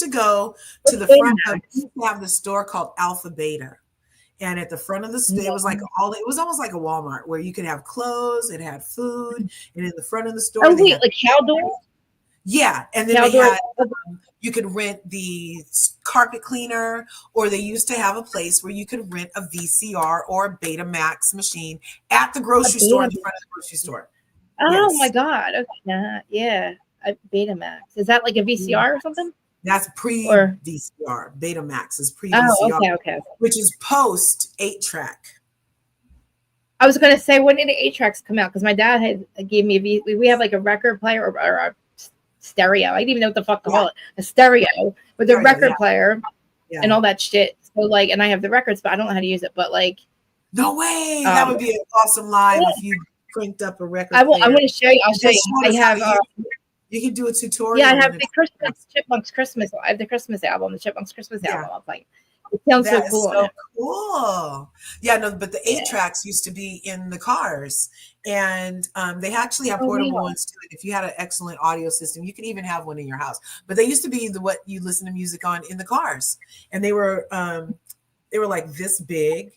go to the front of, we used to have the store called Alpha Beta. And at the front of the store, it was like it was almost like a Walmart where you could have clothes, it had food, and in the front of the store, like Caldor? Yeah, and then Caldor. they had you could rent the carpet cleaner, or they used to have a place where you could rent a VCR or a Betamax machine at the grocery store in the front of the grocery store. Oh my God! Okay, yeah, a Betamax. Is that like a VCR or something? That's pre-VCR. Betamax is pre-VCR. Oh, okay. Which is post 8-track. I was gonna say, when did the 8-tracks come out? Because my dad gave me we have like a record player or a stereo. I didn't even know what the fuck to call it. A stereo with a record player and all that shit. So like, and I have the records, but I don't know how to use it. But like, no way, that would be an awesome live if you cranked up a record. I'm going to show you. I'll show you. I have. You can do a tutorial. Yeah, I have the Chipmunks Christmas. I have the Christmas album, the Chipmunks Christmas album. I'm like, it sounds so cool. So cool. Yeah, no, but the 8-tracks used to be in the cars, and they actually have portable ones too. If you had an excellent audio system, you can even have one in your house. But they used to be what you listen to music on in the cars, and they were like this big.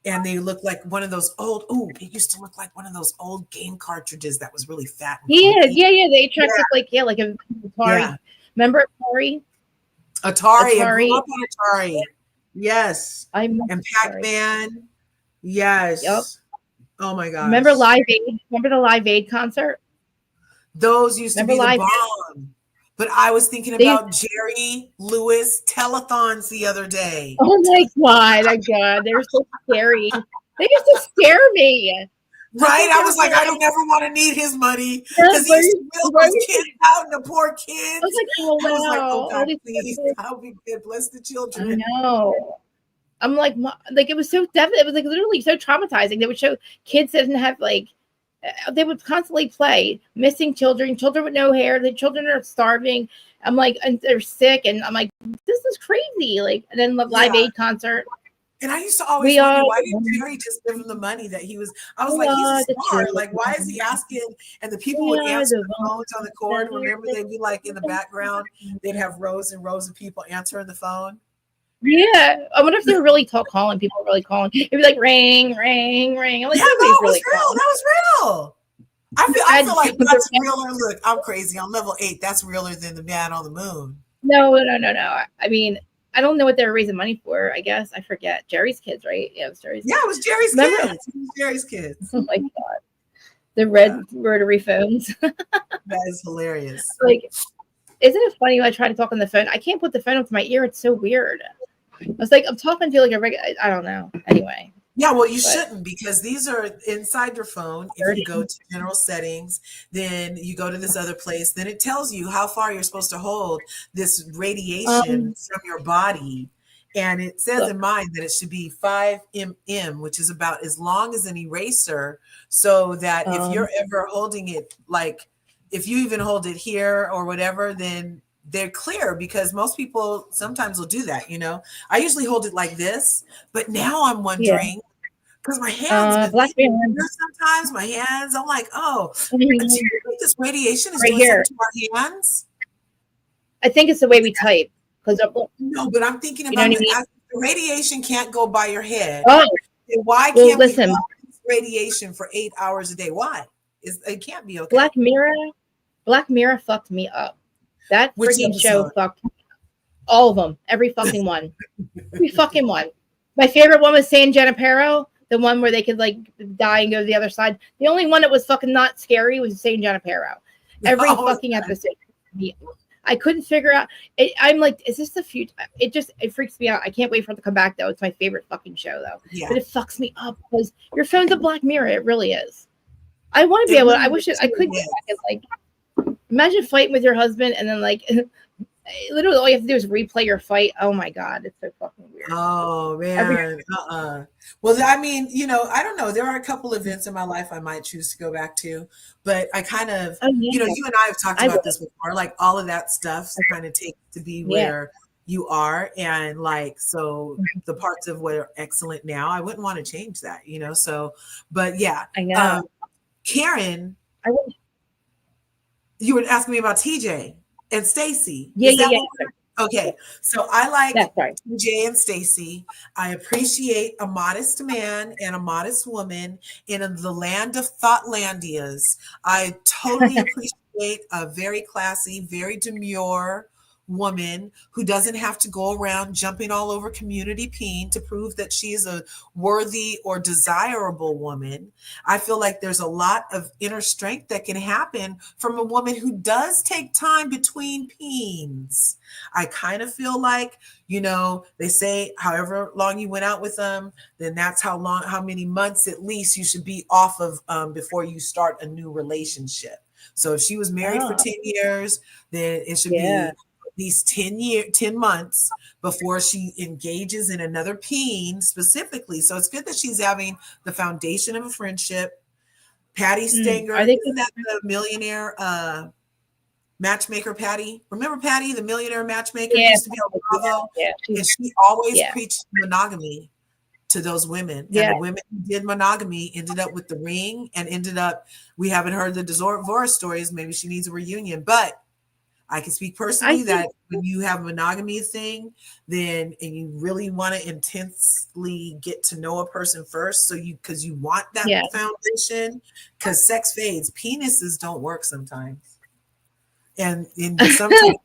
And they look like one of those old. It used to look like one of those old game cartridges that was really fat. The 8-tracks look like a Atari. Yeah. Remember Atari? Atari. I grew up on Atari. Yes. And Pac-Man. Yes. Yep. Oh my God. Remember Live Aid? Remember the Live Aid concert? Those used to be the bomb. But I was thinking about Jerry Lewis telethons the other day. Oh my God. They were so scary. They used to scare me. Right? I was like, I don't ever want to need his money. Because he used to wheel those kids out and the poor kids. I was like, oh God, please, I'll be good. Bless the children. I know. I'm like it was so devastating. It was like literally so traumatizing. They would show kids that didn't have they would constantly play missing children with no hair. The children are starving. I'm like, and they're sick. And I'm like, this is crazy. Like, and then the Live Aid concert. And I used to always wonder, why didn't Jerry just give him the money that he was? I was like, he's a star. Like, why is he asking? And the people would answer the phones on the cord. Remember, they'd be like in the background, they'd have rows and rows of people answering the phone. Yeah, I wonder if they were really calling. People were really calling. It'd be like ring, ring, ring. I'm like, that was real. That was real. I feel like that's realer. Look, I'm crazy. On level 8, that's realer than the man on the moon. No. I mean, I don't know what they were raising money for. I guess I forget. Jerry's kids, right? Yeah, it was Jerry's. Yeah, it was Jerry's kids. It was Jerry's kids. Oh my God, the red rotary phones. That is hilarious. Like, isn't it funny when I try to talk on the phone? I can't put the phone up to my ear. It's so weird. I was like, I'm talking to you like a regular. I don't know. Anyway. Yeah, well, you shouldn't, because these are inside your phone. If you go to general settings, then you go to this other place, then it tells you how far you're supposed to hold this radiation from your body. And it says in mine that it should be 5 mm, which is about as long as an eraser, so that if you're ever holding it, like if you even hold it here or whatever, then they're clear, because most people sometimes will do that. I usually hold it like this, but now I'm wondering, Because my hands been Black Mirror. sometimes my hands, I'm like, oh, do Right you think this radiation is doing here. something to our hands? I think it's the way we type. Because No, but I'm thinking you know about what I mean? the radiation can't go by your head. Oh, Why well, can't listen. we have this radiation for 8 hours a day? Why? It can't be okay. Black Mirror fucked me up. That Which freaking episode? show fucked all of them. Every fucking one. Every fucking one. My favorite one was San Junipero, the one where they could like die and go to the other side. The only one that was fucking not scary was San Junipero. Every fucking episode. I couldn't figure out. I'm like, is this the future? It freaks me out. I can't wait for it to come back though. It's my favorite fucking show though. Yeah. But it fucks me up because your phone's a Black Mirror. It really is. I want to be able to, I wish I could get back and like, imagine fighting with your husband and then like, literally all you have to do is replay your fight. Oh my God. It's so fucking weird. Oh man. Well, I mean, I don't know. There are a couple events in my life I might choose to go back to, but I kind of, you and I have talked about this before, like all of that stuff kind of takes to be where you are. And like, so the parts of what are excellent now, I wouldn't want to change that, so, but yeah. I know. Karen, you were asking me about TJ and Stacy. Yeah. Okay, so I like right. TJ and Stacy. I appreciate a modest man and a modest woman in the land of Thoughtlandias. I totally appreciate a very classy, very demure woman who doesn't have to go around jumping all over community peen to prove that she is a worthy or desirable woman. I feel like there's a lot of inner strength that can happen from a woman who does take time between peens. I kind of feel like, they say however long you went out with them, then that's how many months at least you should be off of before you start a new relationship. So if she was married for 10 years, then it should be these 10 months before she engages in another peen specifically. So it's good that she's having the foundation of a friendship. Patty Stanger, isn't that the millionaire matchmaker Patty? Remember Patty, the millionaire matchmaker used to be on Bravo? And she always preached monogamy to those women. And the women who did monogamy ended up with the ring and we haven't heard the divorce stories. Maybe she needs a reunion, but I can speak personally that when you have a monogamy thing, and you really want to intensely get to know a person first, because you want that foundation, because sex fades, penises don't work sometimes, and sometimes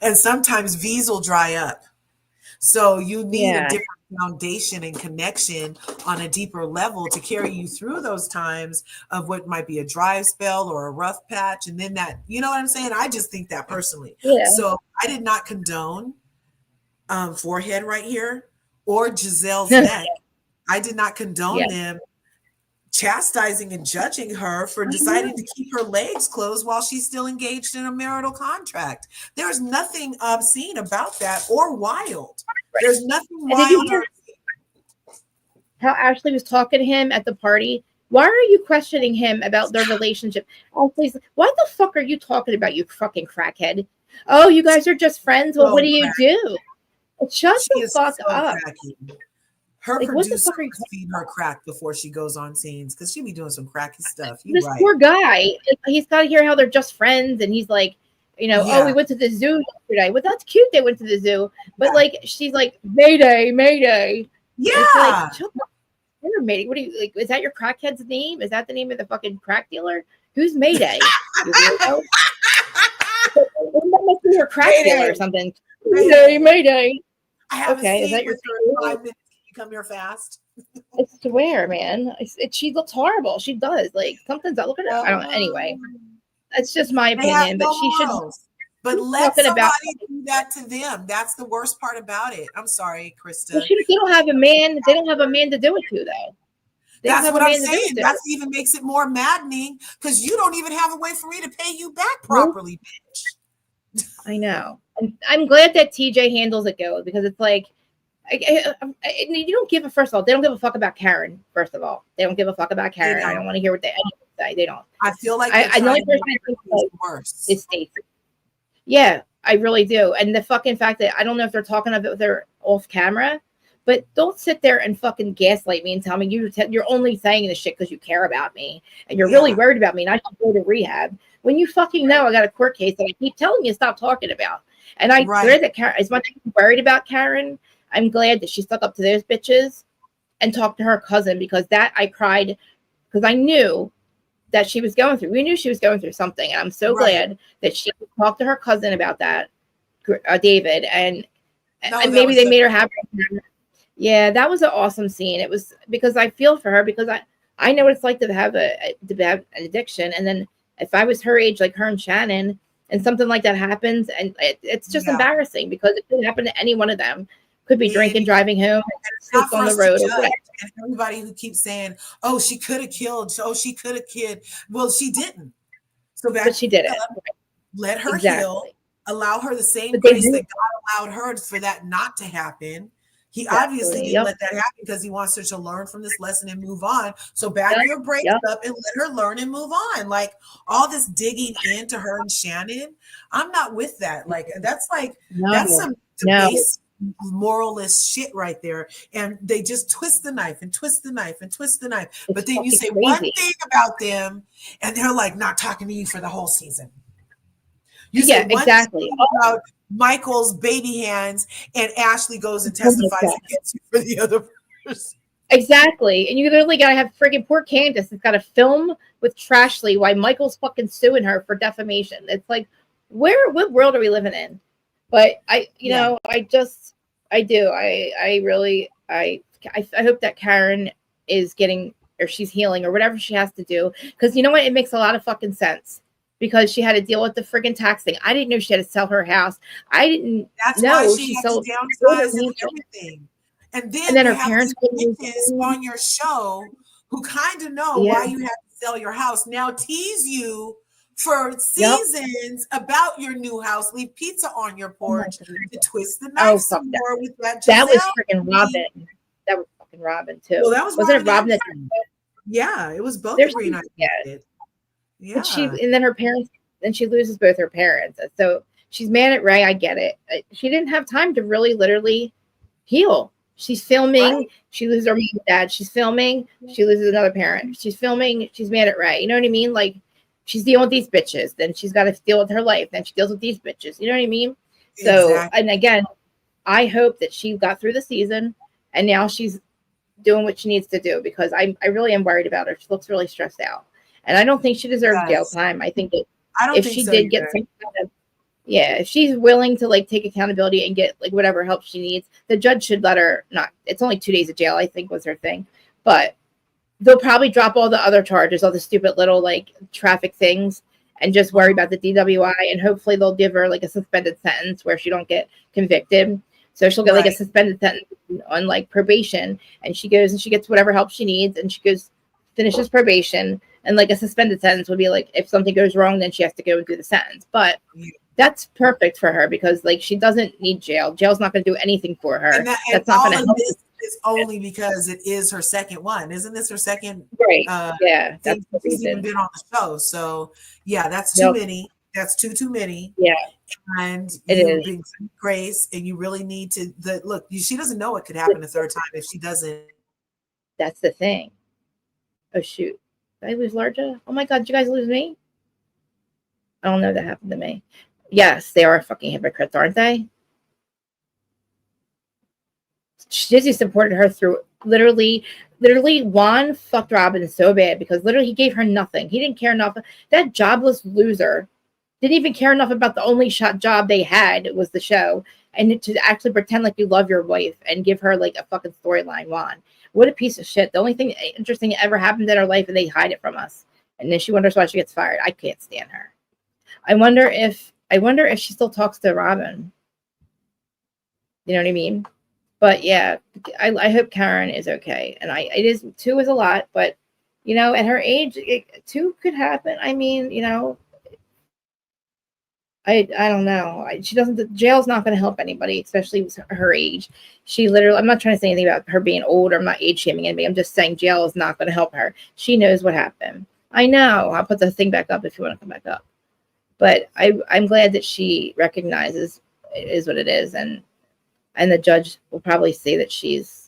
and sometimes V's will dry up. So you need a different foundation and connection on a deeper level to carry you through those times of what might be a dry spell or a rough patch. And then that, you know what I'm saying? I just think that personally. Yeah. So I did not condone forehead right here or Giselle's neck. I did not condone them chastising and judging her for deciding to keep her legs closed while she's still engaged in a marital contract. There's nothing obscene about that or wild. There's nothing wild. How Ashley was talking to him at the party. Why are you questioning him about their relationship? Oh, please. What the fuck are you talking about, you fucking crackhead? Oh, you guys are just friends? Well, what do you do? Shut the fuck up. Cracky. Her producer feed her crack before she goes on scenes because she be doing some cracky stuff. This poor guy, he's got to hear how they're just friends, and he's like, oh, we went to the zoo yesterday. Well, that's cute. They went to the zoo, but like, she's like, Mayday, Mayday. Yeah. Like, Mayday. What do you like? Is that your crackhead's name? Is that the name of the fucking crack dealer? Who's Mayday? That must be your crack dealer or something. Mayday, Mayday. I haven't seen is that your 5 minutes? Come here fast. I swear, man. She looks horrible. She does. Like something's up. Look at her. I don't know. Anyway, that's just my opinion. But she should. But let somebody do that to them. That's the worst part about it. I'm sorry, Krista. Well, they don't have a man. They don't have a man to do it to, though. That's what I'm saying. That even makes it more maddening because you don't even have a way for me to pay you back properly, bitch. I know. I'm glad that TJ handles it good because it's like. You don't give a first of all. They don't give a fuck about Karen. First of all, they don't give a fuck about Karen. I don't want to hear what they say. They don't. I feel like I know worse. Is Stacy. Yeah, I really do. And the fucking fact that I don't know if they're talking about they're off camera, But don't sit there and fucking gaslight me and tell me you're only saying this shit because you care about me and you're really worried about me and I should go to rehab when you fucking know I got a court case that I keep telling you to stop talking about. And I'm glad that Karen, as much as I'm worried about Karen, I'm glad that she stuck up to those bitches and talked to her cousin, because that I cried because I knew that she was going through. We knew she was going through something, and I'm so glad that she talked to her cousin about that, David, and maybe they made her happy. Yeah, that was an awesome scene. It was because I feel for her, because I know what it's like to have an addiction, and then if I was her age, like her and Shannon, and something like that happens, and it's just embarrassing because it could happen to any one of them. Could be drinking, driving home, sleep on the road. And everybody who keeps saying, "Oh, she could have killed," "Oh, she could have killed," well, she didn't. So but she did it. Let her heal. Allow her the same grace that God allowed her for that not to happen. He obviously didn't let that happen because he wants her to learn from this lesson and move on. So back your brakes up and let her learn and move on. Like all this digging into her and Shannon, I'm not with that. Like that's some base moralist shit right there. And they just twist the knife and twist the knife and twist the knife. But then you say one thing about them and they're like not talking to you for the whole season. You say one thing about Michael's baby hands, and Ashley goes and testifies against you for the other person. Exactly. And you literally got to have friggin' poor Candace has got to film with Trashley while Michael's fucking suing her for defamation. It's like, what world are we living in? But I hope that Karen is getting, or she's healing or whatever she has to do. Because you know what? It makes a lot of fucking sense. Because she had to deal with the friggin' tax thing. I didn't know she had to sell her house. I didn't know she sold downsize and everything. And then her parents on your show who kind of know why you have to sell your house. Now tease you for seasons about your new house. Leave pizza on your porch to twist the knife some more with that. That was freaking Robin. That was fucking Robin too. Well, that was wasn't it Robin? Yeah, it was both Sabrina. Yeah. And then her parents, then she loses both her parents. So she's mad at Ray. I get it. She didn't have time to really literally heal. She's filming. She loses her mom and dad. She's filming. She loses another parent. She's filming. She's mad at Ray. You know what I mean? Like she's dealing with these bitches. Then she's got to deal with her life. Then she deals with these bitches. You know what I mean? So, and again, I hope that she got through the season and now she's doing what she needs to do, because I really am worried about her. She looks really stressed out. And I don't think she deserves jail time. I think that if she did get some kind of, if she's willing to like take accountability and get like whatever help she needs, the judge should let her not. It's only 2 days of jail, I think, was her thing. But they'll probably drop all the other charges, all the stupid little like traffic things, and just worry about the DWI. And hopefully they'll give her like a suspended sentence where she don't get convicted. So she'll get like a suspended sentence on like probation, and she goes and she gets whatever help she needs, and she goes finishes probation. And like a suspended sentence would be like if something goes wrong, then she has to go and do the sentence. But that's perfect for her because like she doesn't need jail. Jail's not going to do anything for her. That's not going to help. It's only because it is her second one. Isn't this her second? Right. That's the she's even been on the show. So that's too many. That's too many. Yeah. And you've been grace, and you really need to look. She doesn't know it could happen a third time if she doesn't. That's the thing. Oh shoot. Did I lose Larja? Oh my god, did you guys lose me? I don't know that happened to me. Yes, they are fucking hypocrites, aren't they? Jassi supported her through literally Juan fucked Robin so bad because literally he gave her nothing. He didn't care enough. That jobless loser didn't even care enough about the only job they had was the show, and to actually pretend like you love your wife and give her like a fucking storyline. Juan, what a piece of shit. The only thing interesting that ever happened in her life, and they hide it from us. And then she wonders why she gets fired. I can't stand her. I wonder if she still talks to Robin. You know what I mean? But yeah, I hope Karen is okay. And it is 2 is a lot, but you know, at her age, 2 could happen. I mean, you know, I don't know. Jail's not going to help anybody, especially with her age. She literally, I'm not trying to say anything about her being old, or I'm not age shaming anybody. I'm just saying jail is not going to help her. She knows what happened. I know. I'll put the thing back up if you want to come back up. But I'm glad that she recognizes it is what it is. And the judge will probably say that she's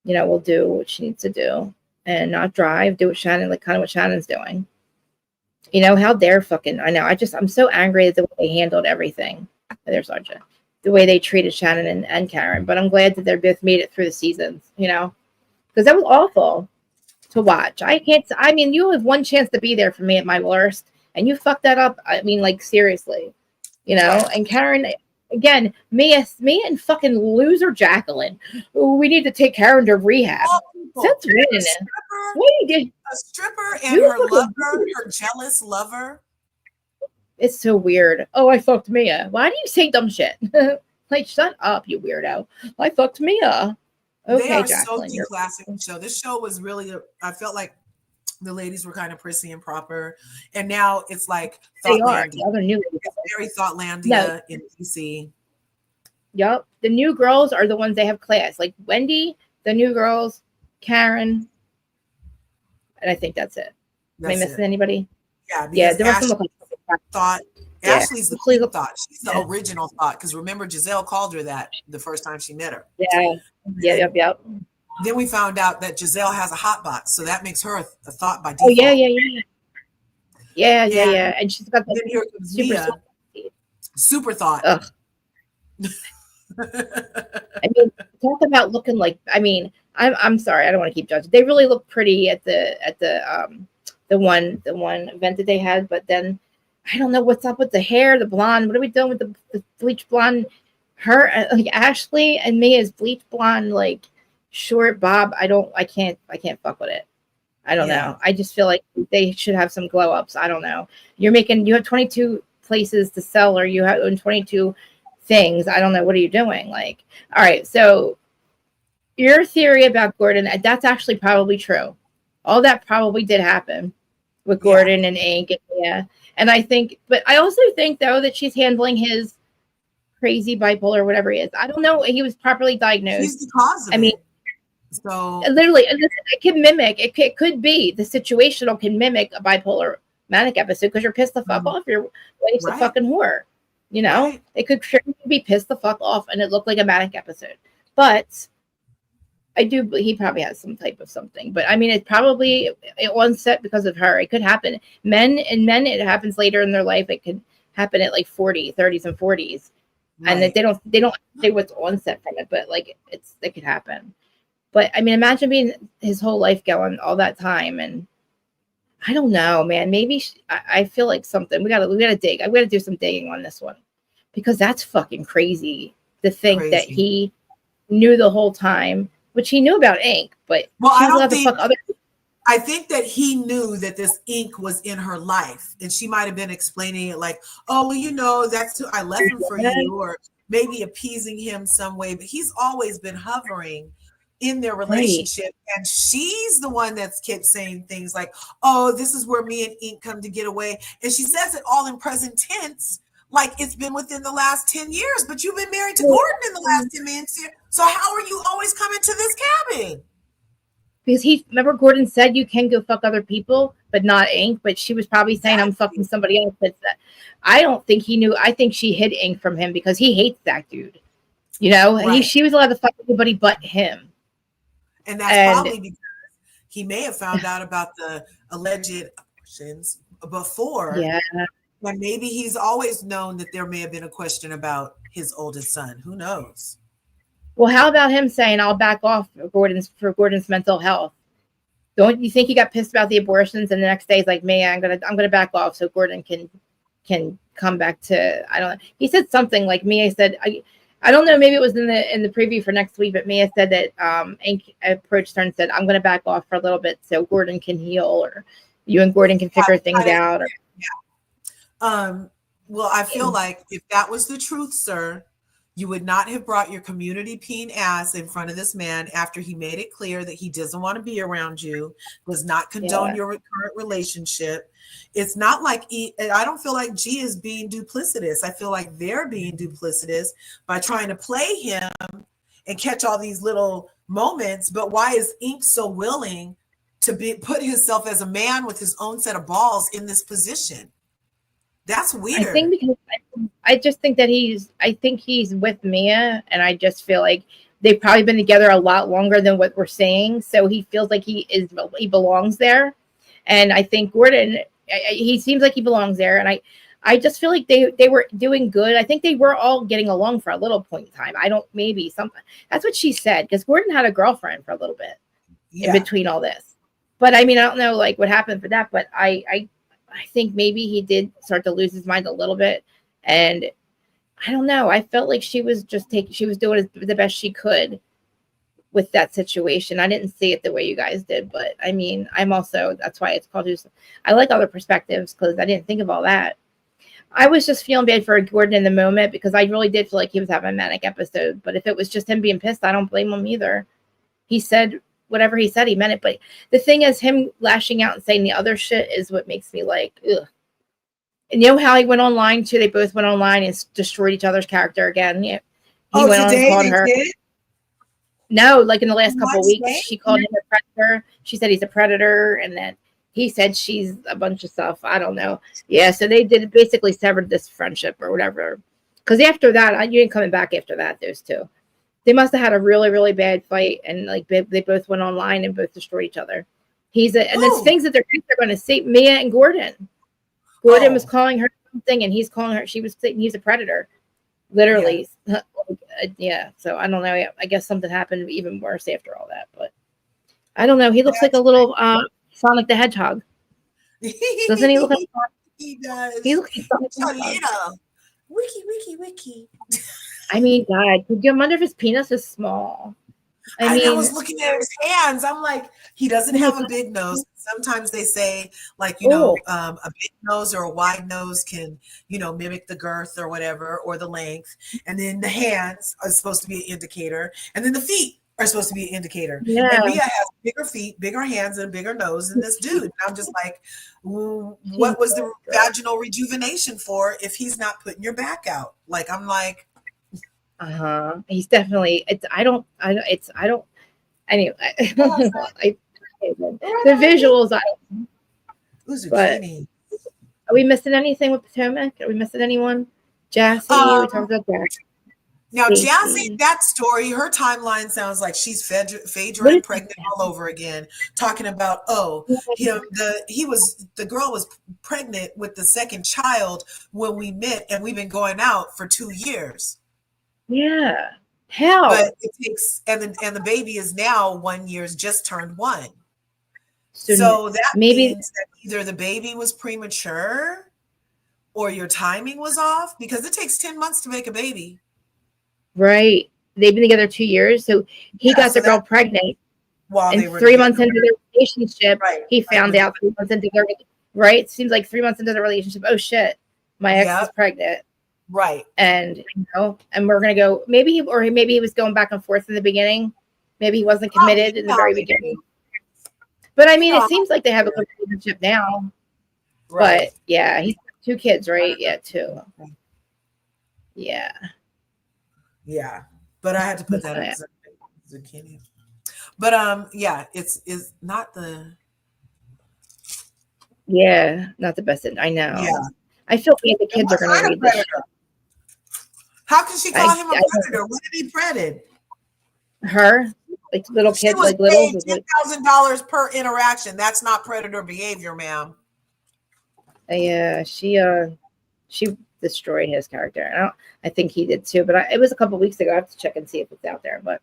will do what she needs to do and not drive, do what Shannon, like kind of what Shannon's doing. How dare fucking, I know, I'm so angry at the way they handled everything. There's Arja. The way they treated Shannon and Karen, but I'm glad that they're both made it through the seasons, because that was awful to watch. You have one chance to be there for me at my worst, and you fucked that up. Like seriously, and Karen, again, Mia and fucking loser Jacqueline. Ooh, we need to take Karen to rehab. Since when? A stripper and her lover, her jealous lover. It's so weird. Oh, I fucked Mia. Why do you say dumb shit? Like, shut up, you weirdo. I fucked Mia. Okay, they are Jacqueline, so classic show. This show was really, I felt like the ladies were kind of prissy and proper. And now it's like Thoughtlandia. The other new it's very Thoughtlandia in DC. Yup. The new girls are the ones they have class. Like Wendy, the new girls, Karen. And I think that's it. Am I missing anybody? Yeah. There was some Thought. Ashley's the clean thought. She's the original thought. Because remember, Giselle called her that the first time she met her. Yeah. Yep. Then we found out that Giselle has a hot box, so that makes her a thought by default. Oh yeah. And she's got then here comes Mia, super thought. Talk about looking like. I'm sorry, I don't want to keep judging. They really look pretty at the one event that they had, but then I don't know what's up with the hair, the blonde. What are we doing with the bleach blonde? Her like Ashley and Mia's bleach blonde, like short bob. I can't fuck with it. I don't know. I just feel like they should have some glow ups. I don't know. You have 22 places to sell, or you have 22 things. I don't know. What are you doing? Like, all right. So your theory about Gordon, that's actually probably true. All that probably did happen with Gordon and Ink. And I think, but I also think though that she's handling his crazy bipolar, whatever he is. I don't know. He was properly diagnosed. He's the cause of it. So literally, it can mimic. It could be the situational can mimic a bipolar manic episode because you're pissed the fuck off. Your wife's a fucking whore. It could be pissed the fuck off, and it looked like a manic episode. But he probably has some type of something. But it's probably onset because of her. It could happen. Men, it happens later in their life. It could happen at like 30s and 40s, and that they don't say what's onset from it, but like it could happen. But imagine being his whole life going all that time, and I don't know, man. Maybe I feel like something. We gotta dig. I'm gonna do some digging on this one because that's fucking crazy to think that he knew the whole time, which he knew about Ink. But I think that he knew that this Ink was in her life, and she might have been explaining it like, "Oh, well, that's who I left him for you," or maybe appeasing him some way. But he's always been hovering in their relationship, and she's the one that's kept saying things like, "Oh, this is where me and Ink come to get away," and she says it all in present tense, like it's been within the last 10 years. But you've been married to Gordon in the last 10 years, so how are you always coming to this cabin? Because remember Gordon said you can go fuck other people, but not Ink. But she was probably saying I'm fucking somebody else. But I don't think he knew. I think she hid Ink from him because he hates that dude. She was allowed to fuck anybody but him. And that's probably because he may have found out about the alleged abortions before. Yeah. And maybe he's always known that there may have been a question about his oldest son. Who knows? Well, how about him saying, I'll back off for Gordon's mental health? Don't you think he got pissed about the abortions and the next day he's like, man, I'm gonna back off so Gordon can come back to, I don't know. He said something like Mia said, I don't know, maybe it was in the preview for next week, but Mia said that Ink approached her and said, I'm gonna back off for a little bit so Gordon can heal, or you and Gordon can figure things out. Well, I feel like if that was the truth, sir, you would not have brought your community peen ass in front of this man after he made it clear that he doesn't want to be around you, does not condone your current relationship. It's not like I don't feel like G is being duplicitous. I feel like they're being duplicitous by trying to play him and catch all these little moments. But why is Ink so willing to put himself as a man with his own set of balls in this position? That's weird. I think because I just think that he's with Mia, and I just feel like they've probably been together a lot longer than what we're saying. So he feels like he belongs there. And I think Gordon, he seems like he belongs there. And I just feel like they were doing good. I think they were all getting along for a little point in time. Maybe something. That's what she said. Because Gordon had a girlfriend for a little bit in between all this. But I mean, I don't know like what happened for that. But I think maybe he did start to lose his mind a little bit. And I don't know. I felt like she was doing the best she could with that situation. I didn't see it the way you guys did, but I mean, that's why it's called I like other perspectives because I didn't think of all that. I was just feeling bad for Gordon in the moment because I really did feel like he was having a manic episode. But if it was just him being pissed, I don't blame him either. He said whatever he said, he meant it. But the thing is, him lashing out and saying the other shit is what makes me like, ugh. And you know how he went online too? They both went online and destroyed each other's character again. Yeah. He went on and called her. No, like in the last couple of weeks, she called him a predator. She said he's a predator, and then he said she's a bunch of stuff. I don't know. Yeah, so they basically severed this friendship or whatever. Because after that, you ain't coming back after that. Those two, they must have had a really, really bad fight, and like they both went online and both destroyed each other. And there's things that they're going to see. Mia and Gordon. Gordon was calling her something, and he's calling her. She was saying he's a predator, literally. Yeah. So I don't know. I guess something happened even worse after all that, but I don't know. He looks like a little Sonic the Hedgehog. Doesn't he look like? He does. He looks like Sonic the Hedgehog. Wiki. I mean, God, I wonder if his penis is small. I was looking at his hands. I'm like, he doesn't have a big nose. Sometimes they say, like, a big nose or a wide nose can, mimic the girth or whatever, or the length. And then the hands are supposed to be an indicator. And then the feet are supposed to be an indicator. Yeah. And Mia has bigger feet, bigger hands, and a bigger nose than this dude. And I'm just like, what was the vaginal rejuvenation for if he's not putting your back out? Like, I'm like, he's definitely. Anyway, the visuals. Are we missing anything with Potomac? Are we missing anyone? Jassi. We talked about that. Now, Jassi, that story, her timeline sounds like she's Phaedra and pregnant all over again. Talking about the girl was pregnant with the second child when we met, and we've been going out for 2 years. Yeah. Hell. But it takes, and the baby is now 1 year, just turned 1. So that means that either the baby was premature or your timing was off, because it takes 10 months to make a baby. Right. They've been together 2 years. So he got the girl pregnant. While and 3 months into their relationship, he found out 3 months into their right. It seems like 3 months into the relationship. Oh shit. My ex is pregnant. Right. And and we're gonna go. Maybe he was going back and forth in the beginning. Maybe he wasn't committed in the very beginning. But I mean, it seems like they have a good relationship now. Right. But yeah, he's got 2 kids, right? Yeah, 2. Yeah. Yeah. But I had to put that in zucchini. But it's not the not the best. I know. Yeah. I feel like the kids are gonna read this. How can she call him a predator? What did he predator? Her? Like little kids, like little $10,000 per interaction. That's not predator behavior, ma'am. Yeah, she destroyed his character. I think he did too, but it was a couple weeks ago. I have to check and see if it's out there. But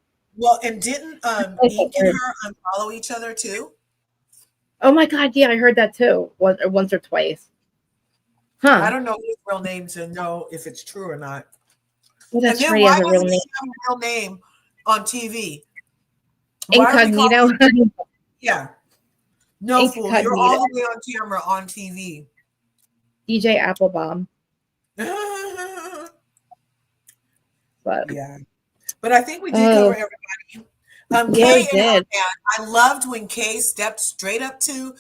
and didn't Ink and her unfollow each other too? Oh my God, yeah, I heard that too. Once or twice. Huh. I don't know his real name to know if it's true or not. Well, that's right. Why doesn't he have a real name on TV? Incognito. Yeah. No, fool. You're all the way on camera on TV. DJ Applebaum. But I think we did cover everybody. Kay did. I loved when Kay stepped straight up to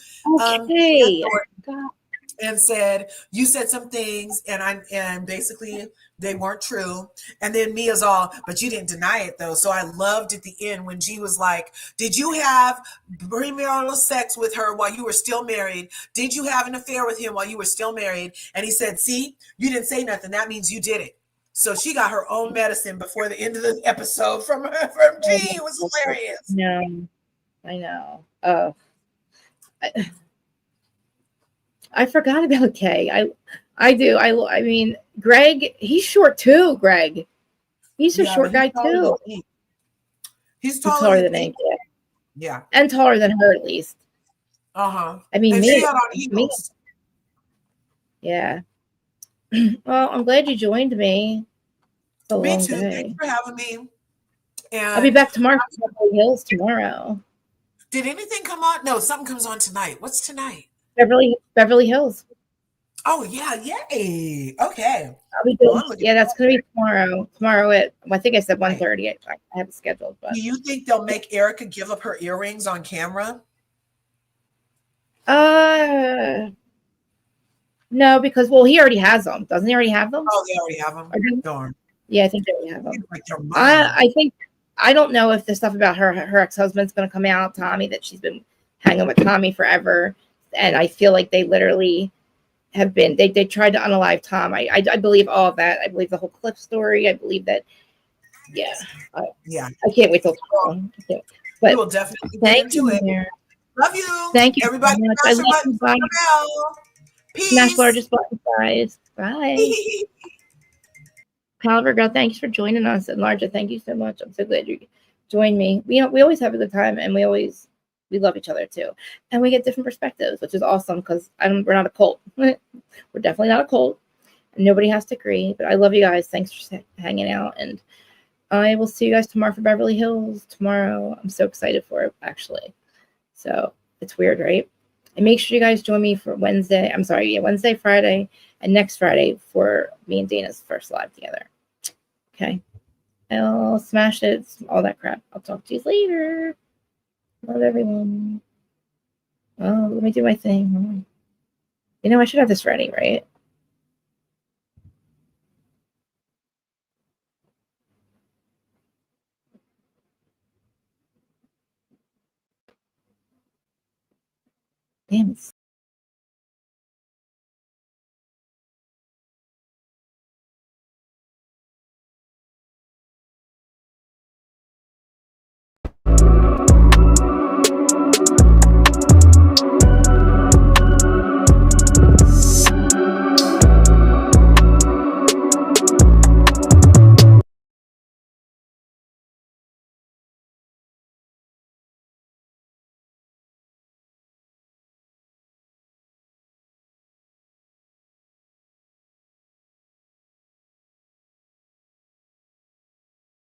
and said, "You said some things, and basically they weren't true." And then Mia's all, "But you didn't deny it though." So I loved at the end when G was like, "Did you have premarital sex with her while you were still married? Did you have an affair with him while you were still married?" And he said, "See, you didn't say nothing. That means you did it." So she got her own medicine before the end of the episode from G. It was hilarious. No, I know. I forgot about Kay. I do. I mean, Greg, he's short too, Greg. He's a short guy too. He's taller than Ink. Yeah. And taller than her at least. Uh-huh. I mean, and me. She had on heels. Yeah. Well, I'm glad you joined me. It's a Me long too. day. Thanks for having me. And I'll be back tomorrow for Beverly Hills tomorrow. Did anything come on? No, something comes on tonight. What's tonight? Beverly Hills. Oh yeah, yay. Okay. I'll be doing, that's gonna be tomorrow. Tomorrow at I think I said 1:30. I have it scheduled. But do you think they'll make Erica give up her earrings on camera? No, because he already has them. Doesn't he already have them? Oh, they already have them. Darn. Yeah, I think they already have them. Like I think I don't know if the stuff about her ex-husband's gonna come out, Tommy, that she's been hanging with Tommy forever, and I feel like they literally have been they tried to unalive Tom. I believe all of that. I believe the whole Cliff story. I believe that. Yeah. I can't wait till tomorrow. But we will definitely thank you. Love you. Thank you. Everybody. I love you. Bye. Peace. Smash largest button, guys. Bye. Caliber Girl, thanks for joining us. And Larja, thank you so much. I'm so glad you joined me. We always have a good time, and we love each other too, and we get different perspectives, which is awesome because we're not a cult. We're definitely not a cult, and nobody has to agree. But I love you guys. Thanks for hanging out, and I will see you guys tomorrow for Beverly Hills tomorrow. I'm so excited for it, actually. So it's weird, right? And make sure you guys join me for Wednesday. I'm sorry, Wednesday, Friday, and next Friday for me and Dana's first live together. Okay. I'll smash it. All that crap. I'll talk to you later. Love everyone. Oh, let me do my thing. I should have this ready, right? Damn,